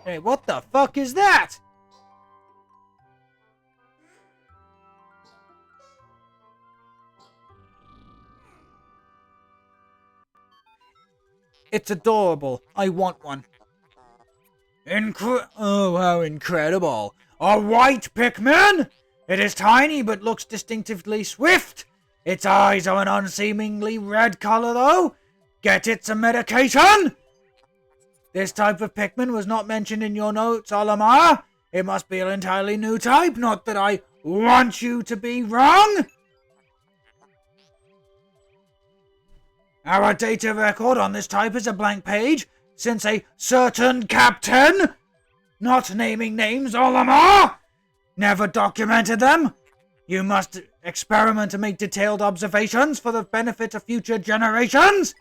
Hey, what the fuck is that? It's adorable. I want one. Oh, how incredible. A white Pikmin? It is tiny but looks distinctively swift. Its eyes are an unseemingly red color though. Get it some medication? This type of Pikmin was not mentioned in your notes, Olimar. It must be an entirely new type, not that I want you to be wrong. Our data record on this type is a blank page, since a certain captain, not naming names, Olimar, never documented them. You must experiment and make detailed observations for the benefit of future generations.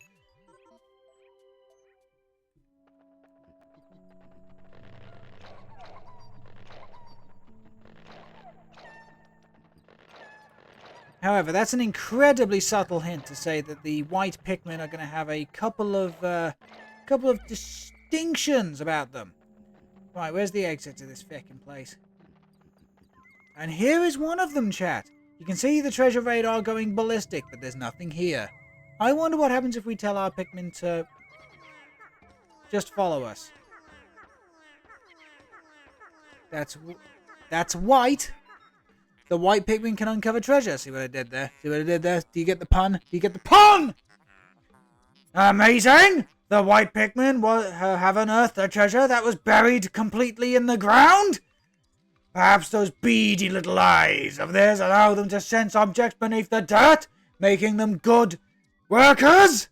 However, that's an incredibly subtle hint to say that the white Pikmin are going to have a couple of distinctions about them. Right, where's the exit to this feckin' place? And here is one of them, chat. You can see the treasure radar going ballistic, but there's nothing here. I wonder what happens if we tell our Pikmin to just follow us. That's white. The white Pikmin can uncover treasure. See what I did there? Do you get the pun? Amazing! The white Pikmin have unearthed a treasure that was buried completely in the ground? Perhaps those beady little eyes of theirs allow them to sense objects beneath the dirt, making them good workers?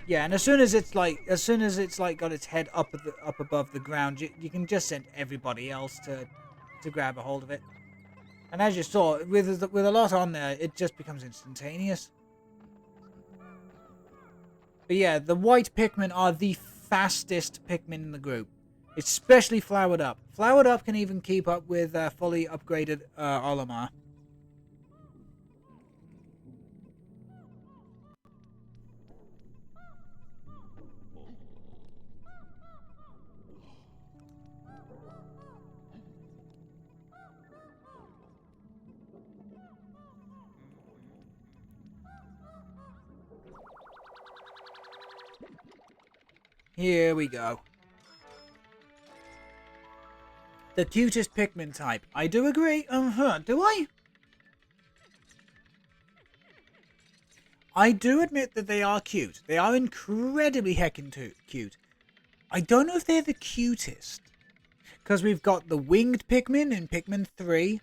Yeah, and as soon as it's got its head up above the ground, you can just send everybody else to grab a hold of it. And as you saw, with a lot on there, it just becomes instantaneous. But yeah, the white Pikmin are the fastest Pikmin in the group. Especially Flowered Up. Flowered Up can even keep up with fully upgraded Olimar. Here we go. The cutest Pikmin type. I do agree. Do I? I do admit that they are cute. They are incredibly heckin' cute. I don't know if they're the cutest. Because we've got the winged Pikmin in Pikmin 3.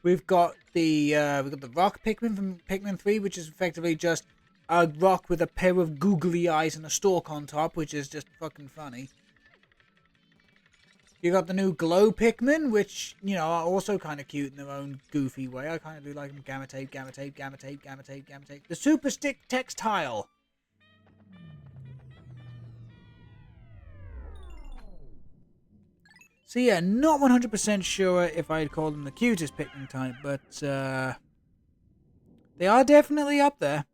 We've got the rock Pikmin from Pikmin 3, which is effectively just a rock with a pair of googly eyes and a stalk on top, which is just fucking funny. You got the new glow Pikmin, which, you know, are also kind of cute in their own goofy way. I kind of do like them. Gamma tape, gamma tape, gamma tape, gamma tape, gamma tape. The super stick textile. So yeah, not 100% sure if I'd call them the cutest Pikmin type, but they are definitely up there.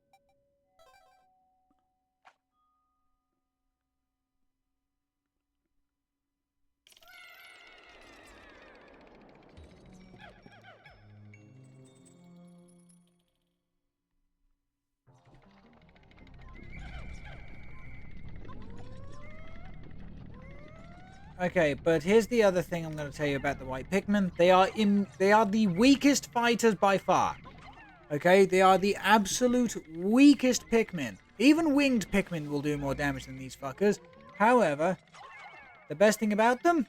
Okay, but here's the other thing I'm going to tell you about the white Pikmin. They are the weakest fighters by far. Okay, they are the absolute weakest Pikmin. Even winged Pikmin will do more damage than these fuckers. However, the best thing about them,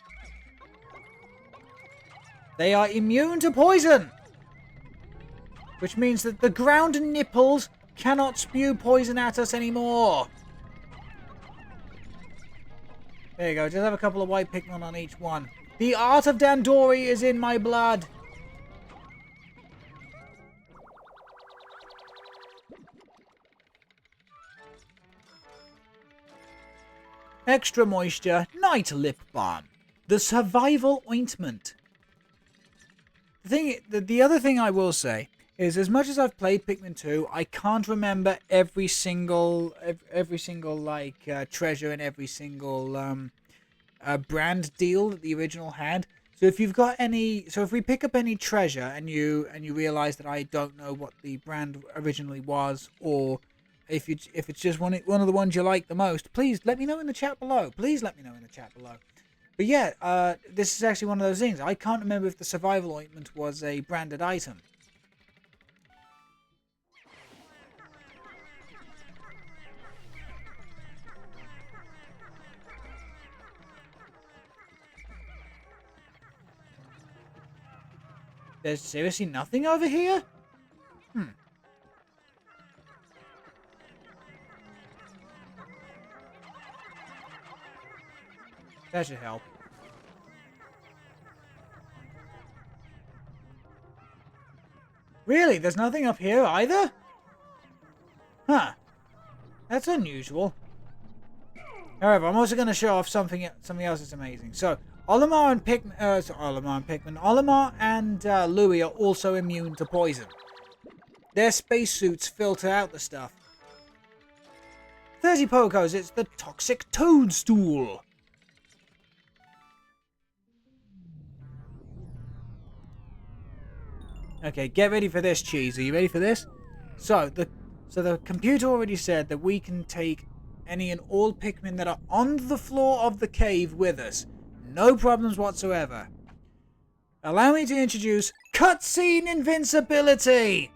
they are immune to poison. Which means that the ground nipples cannot spew poison at us anymore. There you go, just have a couple of white Pikmin on each one. The art of Dandori is in my blood. Extra moisture, night lip balm. The survival ointment. The other thing I will say is, as much as I've played Pikmin 2, I can't remember every single like treasure and every single brand deal that the original had. So if you've got any, so if we pick up any treasure and you realize that I don't know what the brand originally was, or if it's just one of the ones you like the most, please let me know in the chat below. Please let me know in the chat below. But yeah, this is actually one of those things. I can't remember if the survival ointment was a branded item. There's seriously nothing over here? That should help. Really? There's nothing up here either? Huh. That's unusual. However, I'm also going to show off something else that's amazing. So, Olimar and Louie are also immune to poison. Their spacesuits filter out the stuff. 30 Pokos, it's the toxic toadstool. Okay, get ready for this, Cheese. Are you ready for this? So the computer already said that we can take any and all Pikmin that are on the floor of the cave with us. No problems whatsoever. Allow me to introduce cutscene invincibility!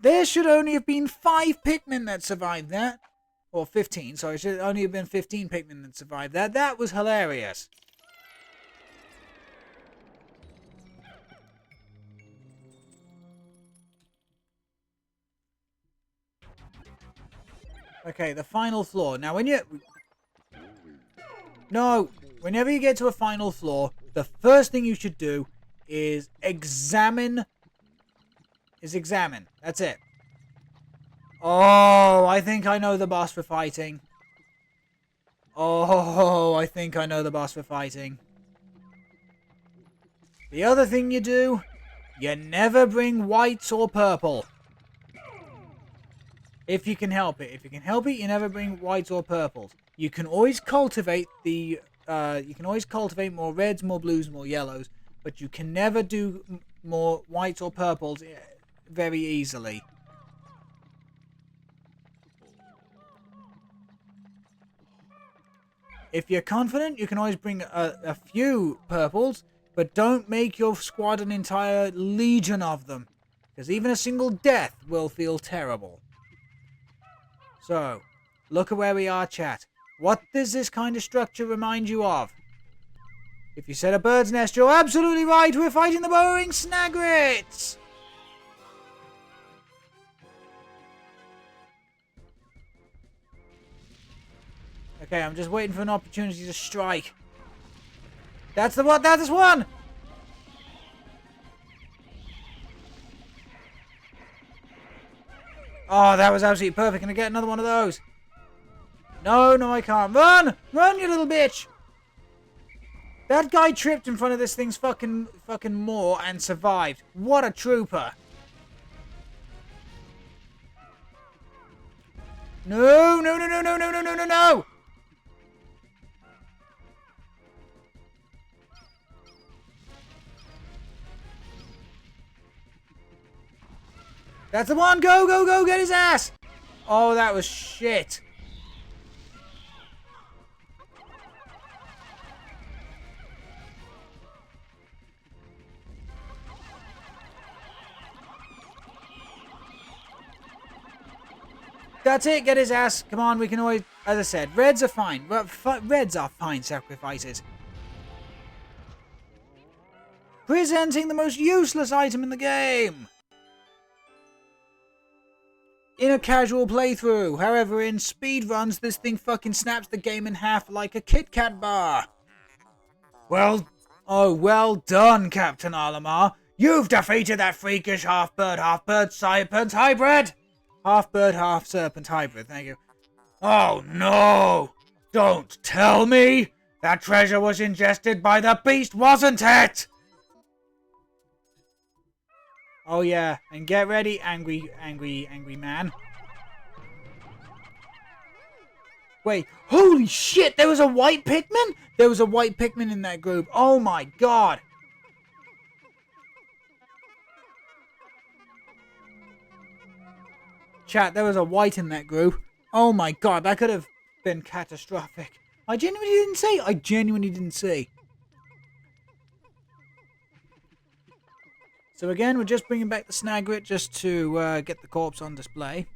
There should only have been 5 Pikmin that survived that. Or 15, sorry, it should only have been 15 Pikmin that survived that. That was hilarious. Okay, the final floor. Now, whenever you get to a final floor, the first thing you should do is examine. That's it. Oh, I think I know the boss we're fighting. Oh, I think I know the boss we're fighting. The other thing you do, you never bring whites or purple. If you can help it. If you can help it, you never bring whites or purples. You can always cultivate the... you can always cultivate more reds, more blues, more yellows. But you can never do more whites or purples very easily. If you're confident, you can always bring a few purples, but don't make your squad an entire legion of them, because even a single death will feel terrible. So, look at where we are, chat. What does this kind of structure remind you of? If you said a bird's nest, you're absolutely right. We're fighting the burrowing snagrets. Okay, I'm just waiting for an opportunity to strike. That's the one! That is one! Oh, that was absolutely perfect. Can I get another one of those? No, no, I can't. Run! Run, you little bitch! That guy tripped in front of this thing's fucking maw and survived. What a trooper. No, no, no, no, no, no, no, no, no, no! That's the one! Go, go, go! Get his ass! Oh, that was shit. That's it, get his ass. Come on, we can always... As I said, reds are fine. Reds are fine sacrifices. Presenting the most useless item in the game. In a casual playthrough. However, in speedruns, this thing fucking snaps the game in half like a Kit Kat bar. Well done, Captain Olimar. You've defeated that freakish half-bird, serpent hybrid. Half-bird, half-serpent hybrid, thank you. Oh no! Don't tell me! That treasure was ingested by the beast, wasn't it? Oh yeah, and get ready, angry man. Wait, holy shit, there was a white Pikmin? There was a white Pikmin in that group. Oh my god. Chat, there was a white in that group. Oh my god, that could have been catastrophic. I genuinely didn't see. So again, we're just bringing back the snagret just to get the corpse on display.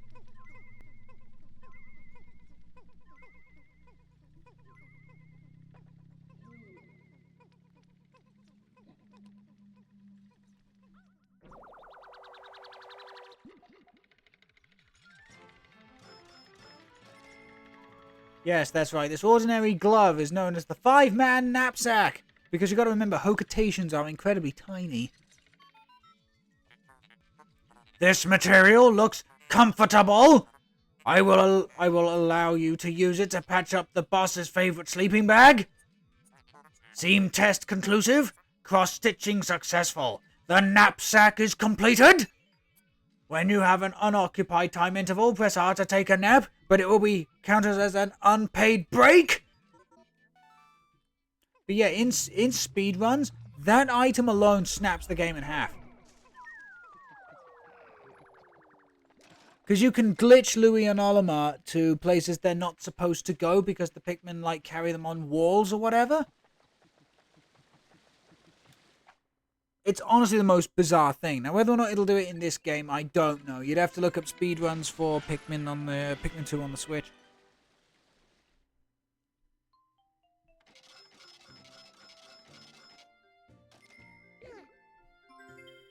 Yes, that's right. This ordinary glove is known as the 5-man knapsack. Because you've got to remember, Hocatations are incredibly tiny. This material looks comfortable. I will allow you to use it to patch up the boss's favorite sleeping bag. Seam test conclusive. Cross-stitching successful. The knapsack is completed. When you have an unoccupied time interval, press R to take a nap, but it will be counted as an unpaid break. But yeah, in speedruns, that item alone snaps the game in half. Because you can glitch Louie and Olimar to places they're not supposed to go because the Pikmin, like, carry them on walls or whatever. It's honestly the most bizarre thing. Now, whether or not it'll do it in this game, I don't know. You'd have to look up speedruns for Pikmin on the Pikmin 2 on the Switch.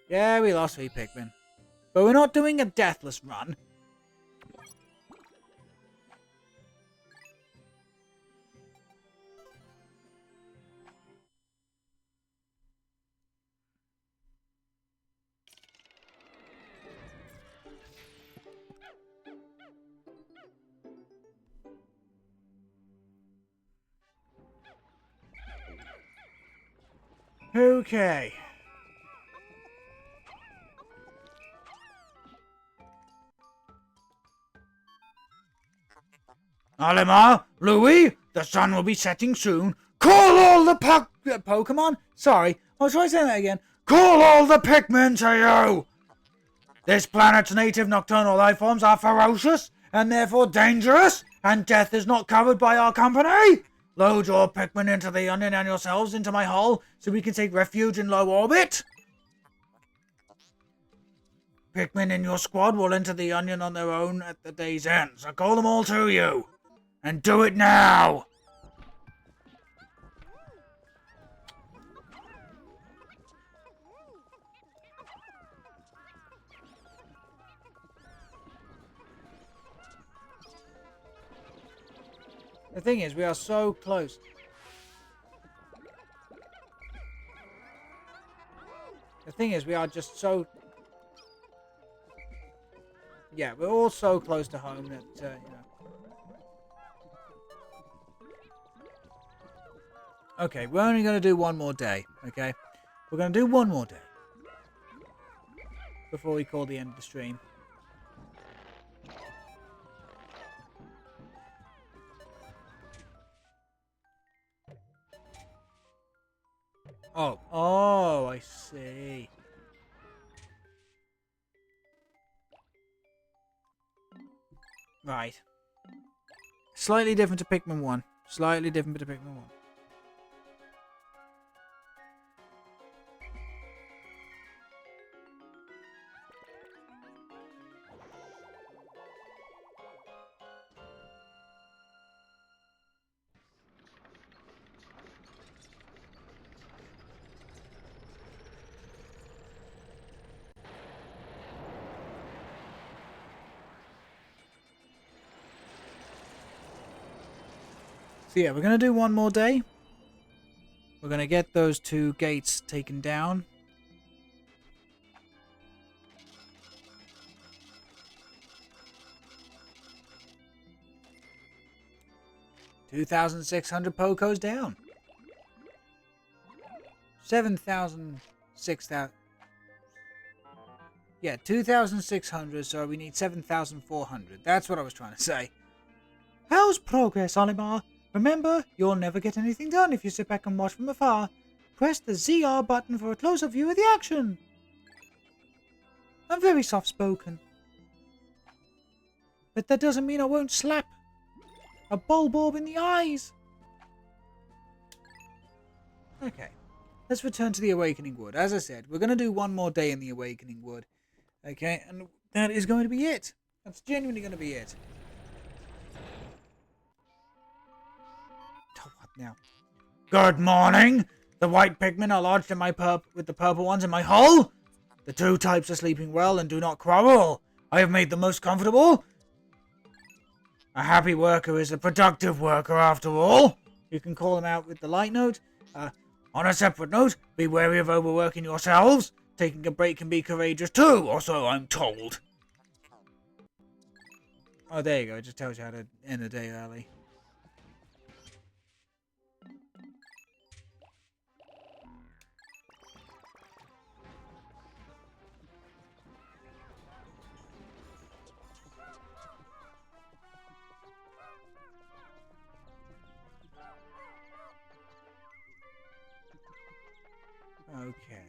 Yeah, we lost 3 Pikmin. But we're not doing a deathless run. Okay. Olimar, Louie, the sun will be setting soon. Call all the Pokemon? Sorry, I'll try saying that again. Call all the Pikmin to you! This planet's native nocturnal life forms are ferocious and therefore dangerous, and death is not covered by our company. Load your Pikmin into the Onion and yourselves into my hull so we can take refuge in low orbit. Pikmin in your squad will enter the Onion on their own at the day's end, so call them all to you. And do it now! The thing is, we are so close. The thing is, we are just so... Yeah, we're all so close to home that, you know... Okay, we're only going to do one more day, okay? We're going to do one more day. Before we call the end of the stream. Oh, I see. Right. Slightly different to Pikmin 1. Slightly different to Pikmin 1. So yeah, we're going to do one more day. We're going to get those 2 gates taken down. $2,600 Pokos down. 7,000, 6,000. Yeah, 2,600, so we need 7,400. That's what I was trying to say. How's progress, Olimar? Remember, you'll never get anything done if you sit back and watch from afar. Press the ZR button for a closer view of the action. I'm very soft-spoken. But that doesn't mean I won't slap a bulb in the eyes. Okay, let's return to the Awakening Wood. As I said, we're going to do one more day in the Awakening Wood. Okay, and that is going to be it. That's genuinely going to be it. Now, good morning. The white Pikmin are lodged in my with the purple ones in my hull. The 2 types are sleeping well and do not quarrel. I have made them most comfortable. A happy worker is a productive worker after all. You can call them out with the light note. On a separate note, be wary of overworking yourselves. Taking a break can be courageous too, or so I'm told. Oh, there you go. It just tells you how to end the day early. Okay,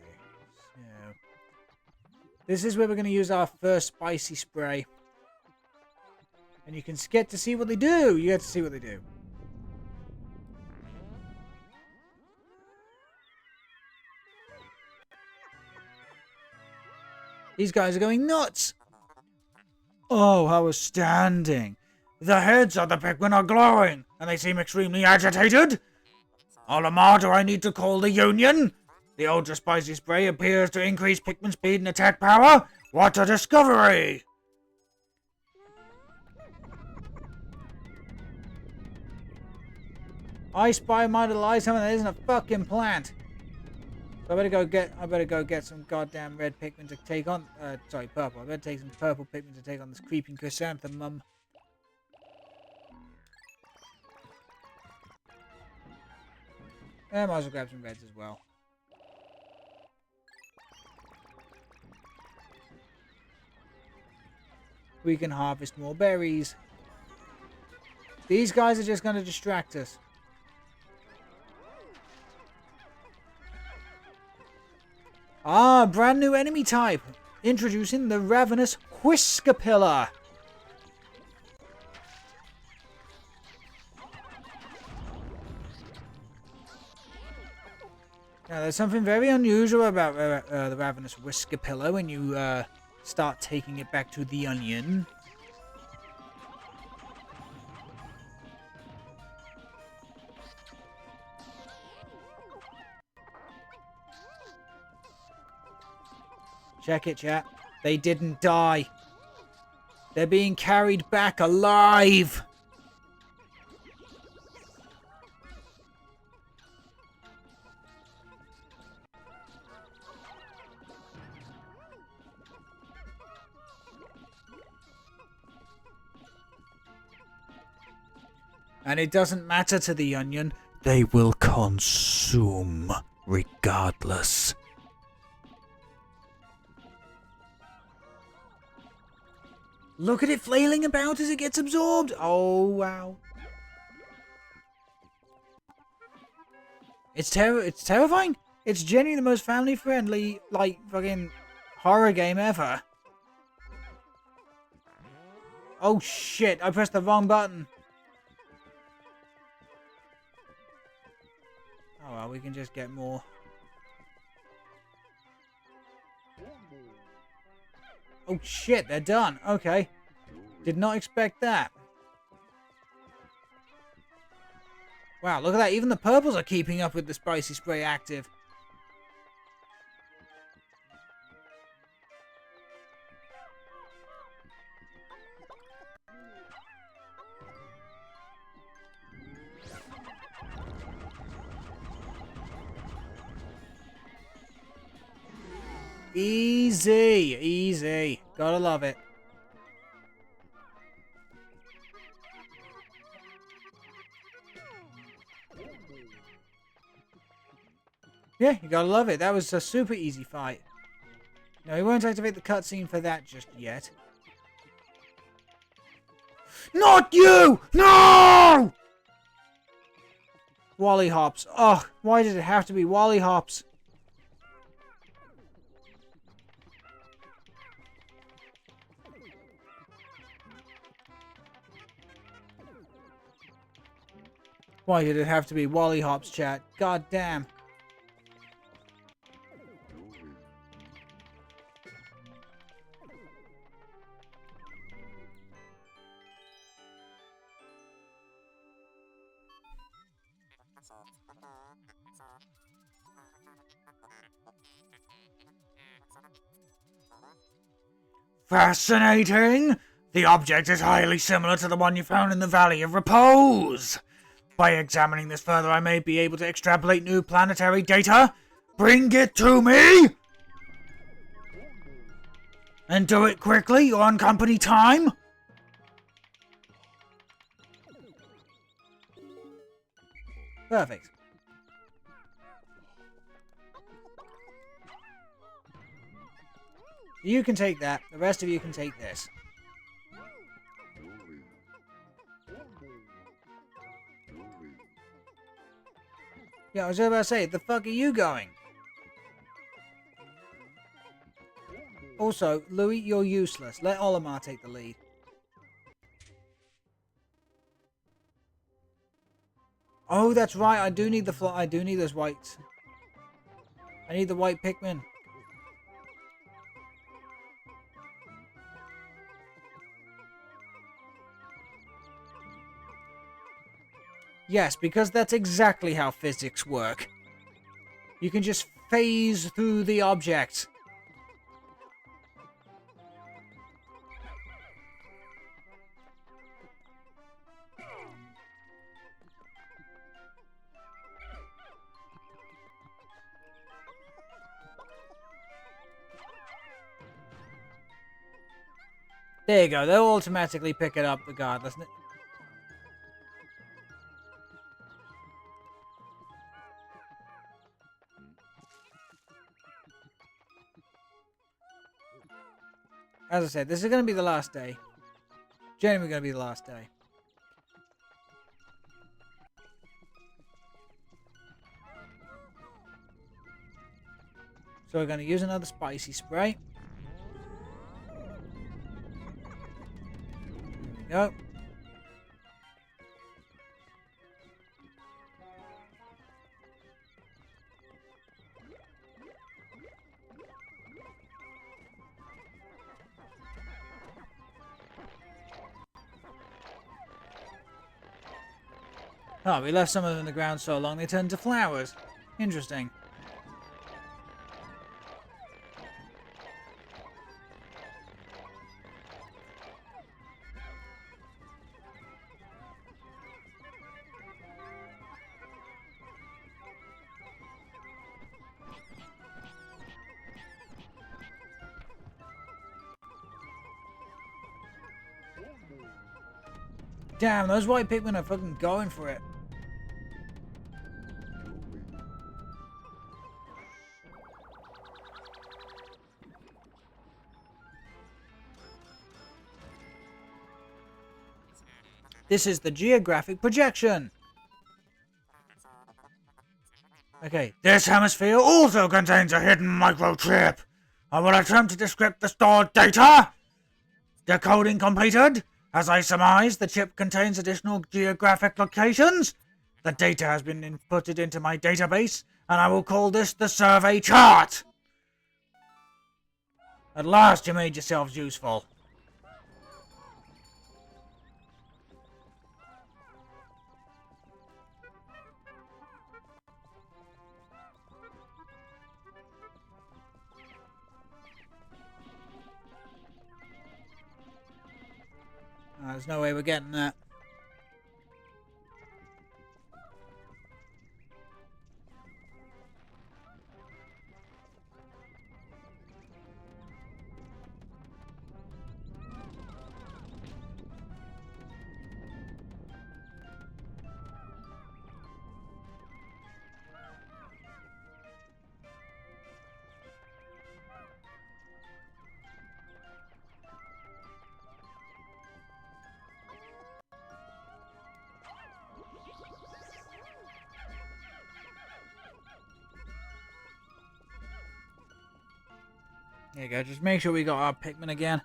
so this is where we're going to use our first spicy spray. And you can get to see what they do. You get to see what they do. These guys are going nuts. Oh, how astounding. The heads of the Pikmin are glowing, and they seem extremely agitated. Olimar, do I need to call the Union? The ultra spicy spray appears to increase Pikmin speed and attack power. What a discovery! I spy my little eye something that isn't a fucking plant. So I better go get some goddamn red Pikmin to take on. Sorry, purple. I better take some purple Pikmin to take on this creeping chrysanthemum. I might as well grab some reds as well. we can harvest more berries. These guys are just going to distract us. Ah, brand new enemy type. Introducing the ravenous Whiskapilla. Now, there's something very unusual about the ravenous Whiskapilla when you start taking it back to the onion. Check it, chat. They didn't die. They're being carried back alive. And it doesn't matter to the onion. They will consume regardless. Look at it flailing about as it gets absorbed. Oh, wow. It's terrifying. It's genuinely the most family-friendly, like, fucking horror game ever. Oh, shit. I pressed the wrong button. Oh, well, we can just get more. Oh, shit. They're done. Okay. Did not expect that. Wow, look at that. Even the purples are keeping up with the spicy spray active. Easy. Easy. Gotta love it. Yeah, you gotta love it. That was a super easy fight. No, we won't activate the cutscene for that just yet. Not you! No! Wally hops. Oh, why did it have to be Wally hops? Why did it have to be Wally hops, chat? God damn. Fascinating! The object is highly similar to the one you found in the Valley of Repose. By examining this further, I may be able to extrapolate new planetary data. Bring it to me! And do it quickly, you're on company time. Perfect. You can take that. The rest of you can take this. Yeah, I was about to say, the fuck are you going? Also, Louie, you're useless. Let Olimar take the lead. Oh, that's right. I do need the I do need those whites. I need the white Pikmin. Yes, because that's exactly how physics work. You can just phase through the object. There you go, they'll automatically pick it up regardless. As I said, this is going to be the last day. genuinely going to be the last day. So we're going to use another spicy spray. There we go. Oh, we left some of them in the ground so long they turned to flowers. Interesting. Damn, those white Pikmin are fucking going for it. This is the geographic projection. Okay, this hemisphere also contains a hidden microchip. I will attempt to decrypt the stored data. Decoding completed. As I surmise, the chip contains additional geographic locations. The data has been inputted into my database, and I will call this the survey chart. At last you made yourselves useful. There's no way we're getting that. There you go, just make sure we got our Pikmin again.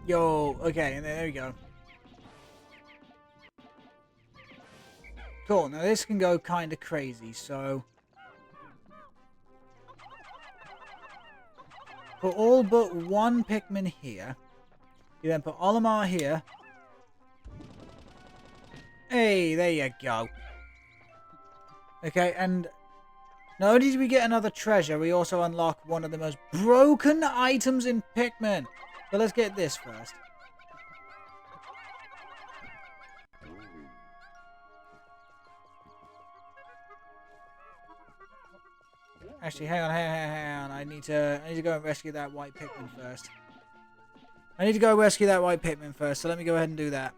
Yo, okay, and there we go. Cool, now this can go kind of crazy, so... put all but one Pikmin here. You then put Olimar here. Hey, there you go. Okay, and... not only did we get another treasure, we also unlock one of the most broken items in Pikmin. But let's get this first. Actually, hang on. I need to go and rescue that white Pikmin first. So let me go ahead and do that.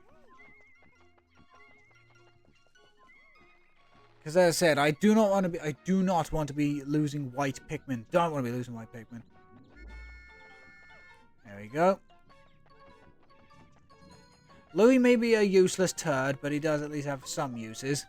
Because as I said, I do not want to be losing white Pikmin. Don't want to be losing white Pikmin. There we go. Louie may be a useless turd, but he does at least have some uses.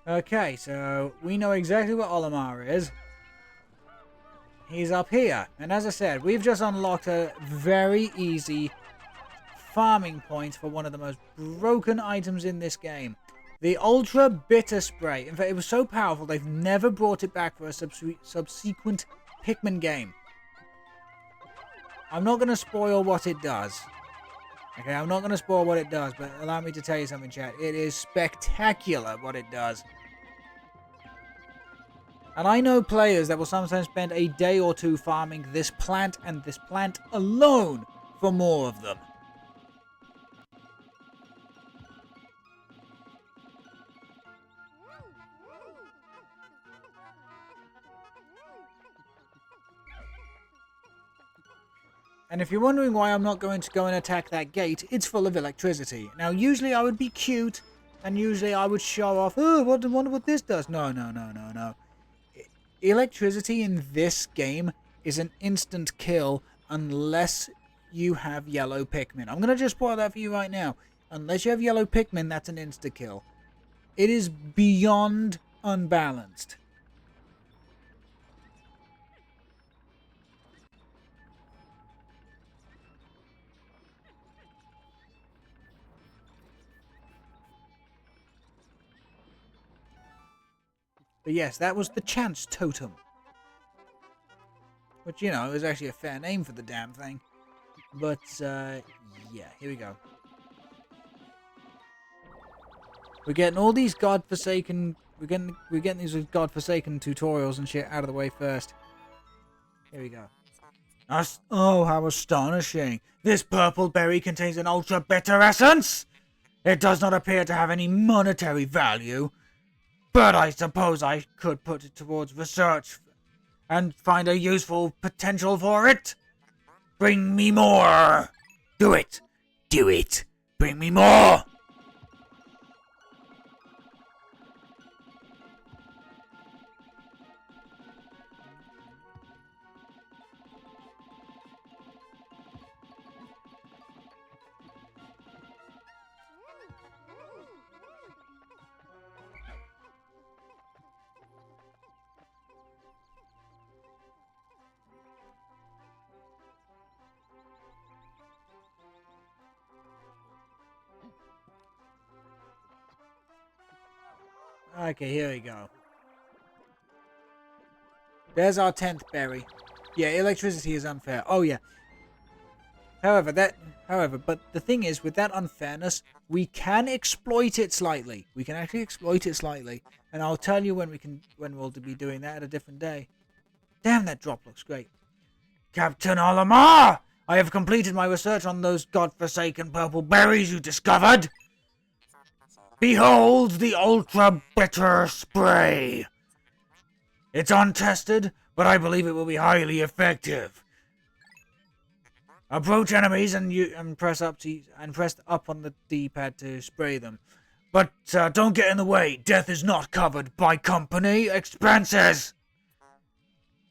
Okay, so we know exactly where Olimar is. He's up here. And as I said, we've just unlocked a very easy farming point for one of the most broken items in this game. The Ultra Bitter Spray. In fact, it was so powerful, they've never brought it back for a subsequent Pikmin game. I'm not going to spoil what it does. Okay, I'm not going to spoil what it does, but allow me to tell you something, chat. It is spectacular what it does. And I know players that will sometimes spend a day or two farming this plant and this plant alone for more of them. And if you're wondering why I'm not going to go and attack that gate, it's full of electricity. Now, usually I would be cute, and usually I would show off, oh, I wonder what this does. No. Electricity in this game is an instant kill unless you have yellow Pikmin. I'm going to just spoil that for you right now. Unless you have yellow Pikmin, that's an insta-kill. It is beyond unbalanced. But yes, that was the chance totem. Which, you know, is actually a fair name for the damn thing. But, yeah, here we go. We're getting all these godforsaken... We're getting these godforsaken tutorials and shit out of the way first. Here we go. Oh, how astonishing. This purple berry contains an ultra bitter essence. It does not appear to have any monetary value. But I suppose I could put it towards research and find a useful potential for it. Bring me more. Do it. Do it. Bring me more. Okay, here we go. There's our 10th berry. Yeah, electricity is unfair. Oh, yeah. However, but the thing is, with that unfairness, we can exploit it slightly. We can actually exploit it slightly. And I'll tell you when we'll be doing that at a different day. Damn, that drop looks great. Captain Olimar! I have completed my research on those godforsaken purple berries you discovered. Behold the ultra bitter spray. It's untested, but I believe it will be highly effective. Approach enemies and press up on the D-pad to spray them. But don't get in the way. Death is not covered by company expenses.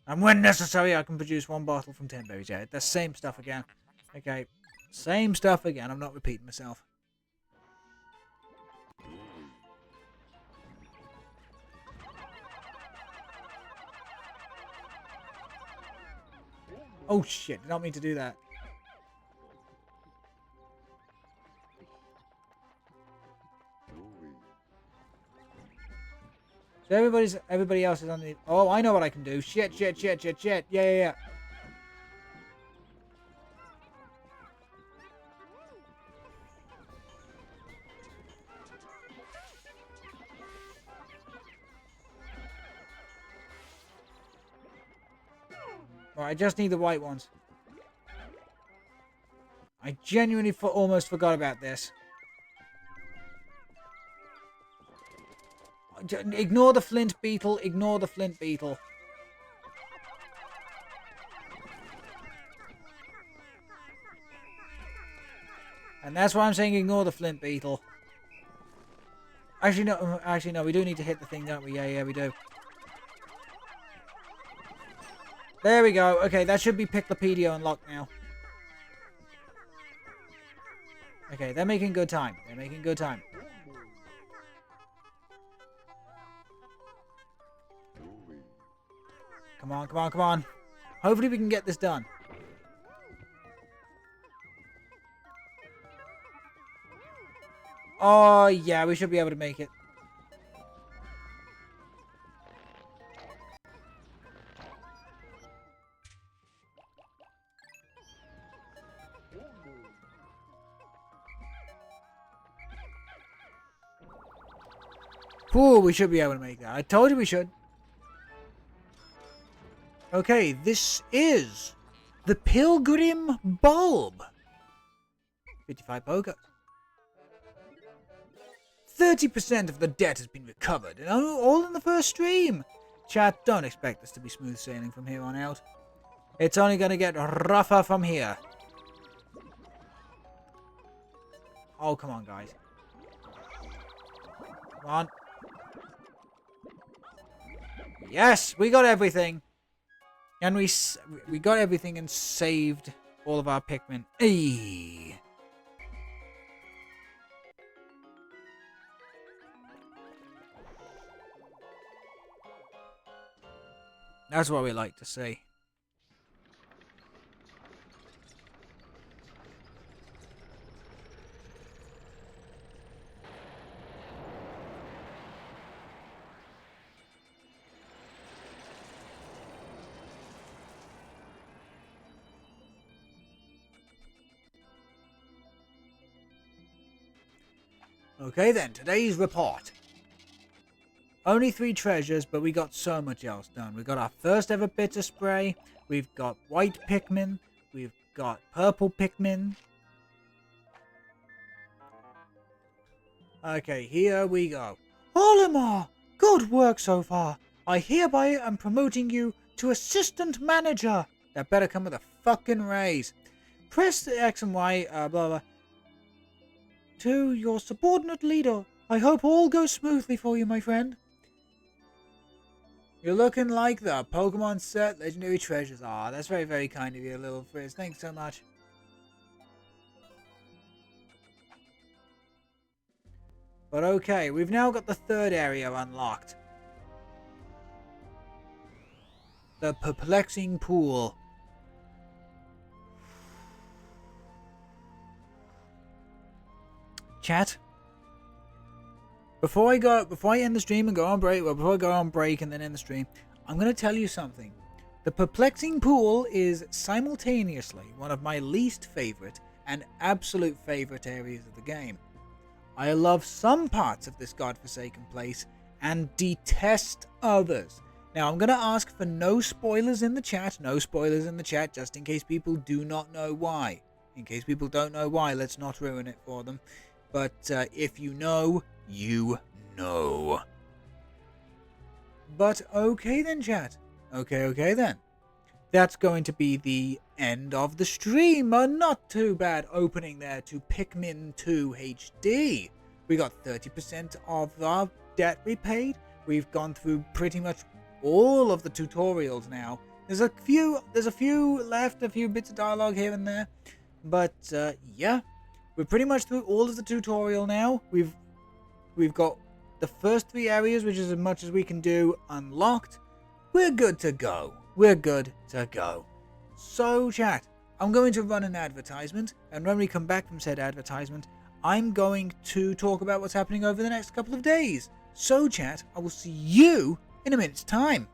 And when necessary, I can produce 1 bottle from 10 berries. Yeah, the same stuff again. Okay, same stuff again. I'm not repeating myself. Oh shit, did not mean to do that. So everybody else is on the... Oh, I know what I can do. Shit. Yeah. Right, I just need the white ones. I genuinely almost forgot about this. Ignore the flint beetle. Ignore the flint beetle. And that's why I'm saying ignore the flint beetle. Actually, no. We do need to hit the thing, don't we? Yeah, we do. There we go. Okay, that should be Piklopedia unlocked now. Okay, they're making good time. Come on. Hopefully we can get this done. Oh, yeah, we should be able to make it. Ooh, we should be able to make that. I told you we should. Okay, this is the Pilgrim Bulb. 55 Pokos. 30% of the debt has been recovered, and all in the first stream. Chat, don't expect this to be smooth sailing from here on out. It's only going to get rougher from here. Oh, come on, guys. Come on. Yes, we got everything. And we got everything and saved all of our Pikmin. Eee. That's what we like to see. Okay then, today's report. Only 3 treasures, but we got so much else done. We got our first ever bitter spray. We've got white Pikmin. We've got purple Pikmin. Okay, here we go. Olimar! Good work so far. I hereby am promoting you to assistant manager. That better come with a fucking raise. Press the X and Y, blah blah. To your subordinate leader. I hope all goes smoothly for you, my friend. You're looking like the Pokemon set legendary treasures. Ah, that's very, very kind of you, little Frizz. Thanks so much. But okay, we've now got the third area unlocked. The perplexing pool. Chat. Before I end the stream and go on break, well, before I go on break and then end the stream, I'm going to tell you something. The perplexing pool is simultaneously one of my least favorite and absolute favorite areas of the game. I love some parts of this godforsaken place and detest others. Now, I'm going to ask for no spoilers in the chat. No spoilers in the chat, just in case people do not know why. In case people don't know why, let's not ruin it for them. But if you know, you know. But okay then, chat. Okay then. That's going to be the end of the stream. A not too bad opening there to Pikmin 2 HD. We got 30% of our debt repaid. We've gone through pretty much all of the tutorials now. There's a few left, a few bits of dialogue here and there. But yeah, we're pretty much through all of the tutorial now. We've got the first 3 areas, which is as much as we can do, unlocked. We're good to go. We're good to go. So, chat, I'm going to run an advertisement, and when we come back from said advertisement, I'm going to talk about what's happening over the next couple of days. So, chat, I will see you in a minute's time.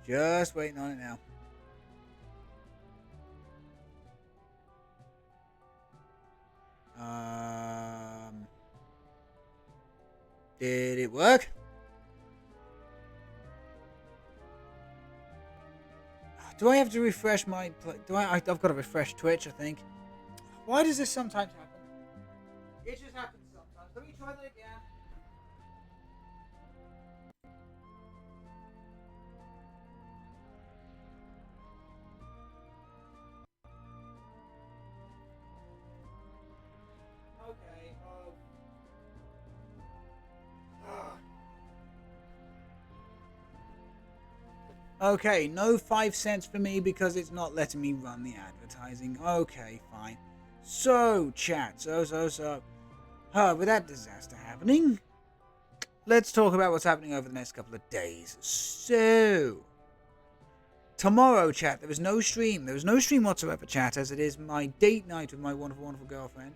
Just waiting on it now. Did it work? Do I have to refresh my... I've got to refresh Twitch, I think. Why does this sometimes happen? It just happens sometimes. Let me try that again. Okay, no 5 cents for me because it's not letting me run the advertising. Okay, fine. So, chat, so. With that disaster happening, let's talk about what's happening over the next couple of days. So, tomorrow, chat, there was no stream. There was no stream whatsoever, chat, as it is my date night with my wonderful, wonderful girlfriend.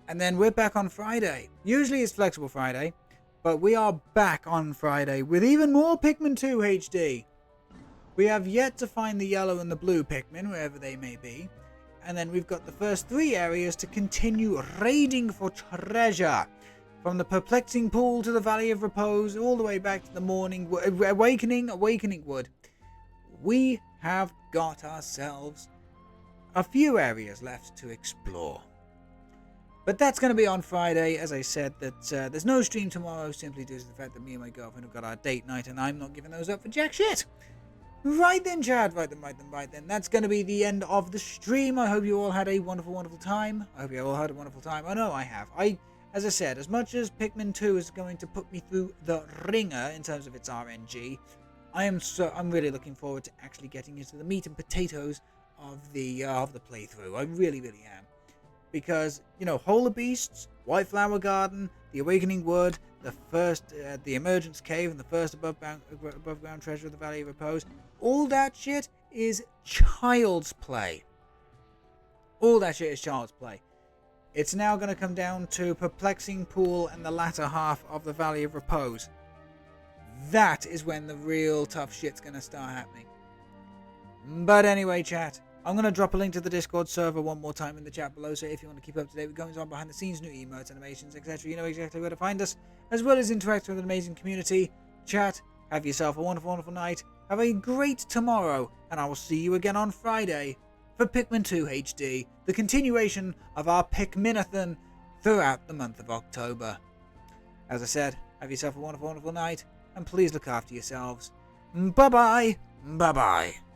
And then we're back on Friday. Usually it's Flexible Friday, but we are back on Friday with even more Pikmin 2 HD. We have yet to find the yellow and the blue Pikmin, wherever they may be. And then we've got the first 3 areas to continue raiding for treasure. From the perplexing pool to the Valley of Repose, all the way back to the morning awakening wood. We have got ourselves a few areas left to explore. But that's going to be on Friday. As I said, that there's no stream tomorrow, simply due to the fact that me and my girlfriend have got our date night, and I'm not giving those up for jack shit. Right then, Chad. Right then. That's going to be the end of the stream. I hope you all had a wonderful, wonderful time. I hope you all had a wonderful time. I know I have. As I said, as much as Pikmin 2 is going to put me through the ringer in terms of its RNG, I'm really looking forward to actually getting into the meat and potatoes of the playthrough. I really, really am. Because, Hole of Beasts, White Flower Garden, the Awakening Wood, the first, the Emergence Cave, and the first above ground treasure of the Valley of Repose, all that shit is child's play. All that shit is child's play. It's now going to come down to Perplexing Pool and the latter half of the Valley of Repose. That is when the real tough shit's going to start happening. But anyway, chat, I'm going to drop a link to the Discord server one more time in the chat below, so if you want to keep up to date with goings on behind the scenes, new emotes, animations, etc., you know exactly where to find us, as well as interact with an amazing community. Chat, have yourself a wonderful, wonderful night, have a great tomorrow, and I will see you again on Friday for Pikmin 2 HD, the continuation of our Pikminathon throughout the month of October. As I said, have yourself a wonderful, wonderful night, and please look after yourselves. Bye-bye. Bye-bye.